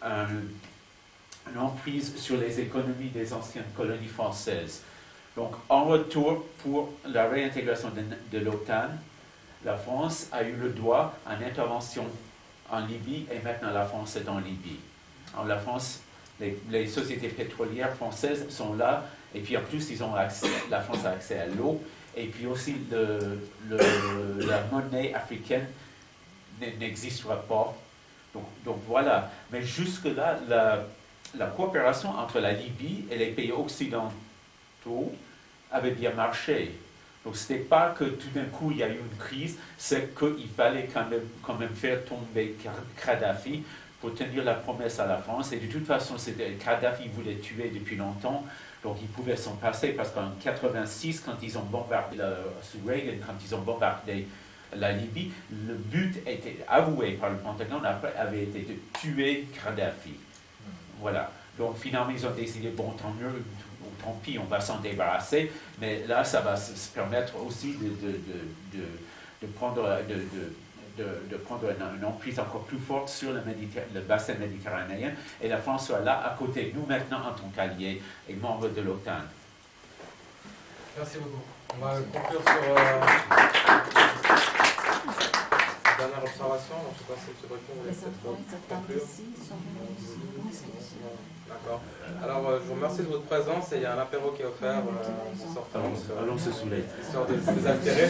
S8: une emprise sur les économies des anciennes colonies françaises. Donc, en retour pour la réintégration de l'OTAN, la France a eu le droit à une intervention en Libye, et maintenant la France est en Libye. Alors, la France, les sociétés pétrolières françaises sont là, et puis en plus, la France a accès à l'eau, et puis aussi la monnaie africaine n'existera pas. Donc voilà. Mais jusque-là, la coopération entre la Libye et les pays occidentaux avait bien marché. Donc ce n'était pas que tout d'un coup il y a eu une crise, c'est qu'il fallait quand même faire tomber Kadhafi pour tenir la promesse à la France. Et de toute façon, Kadhafi voulait tuer depuis longtemps. Donc ils pouvaient s'en passer parce qu'en 1986, quand ils ont bombardé, sous Reagan, quand ils ont bombardé la Libye, le but était avoué par le Pentagone avait été de tuer Kadhafi. Voilà. Donc finalement ils ont décidé, bon tant mieux, tant pis, on va s'en débarrasser, mais là ça va se permettre aussi de prendre une emprise encore plus forte sur le bassin méditerranéen, et la France sera là à côté de nous maintenant en tant qu'allié et membre de l'OTAN.
S1: Merci beaucoup. On va conclure sur la dernière observation. Je ne sais pas si tu réponds.
S9: Les enfants, ils attendent ici, ils sont venus ici.
S1: D'accord. Alors, je vous remercie de votre présence et il y a un apéro qui est offert en sortant.
S8: Allons se saouler.
S1: Histoire de vous altérer.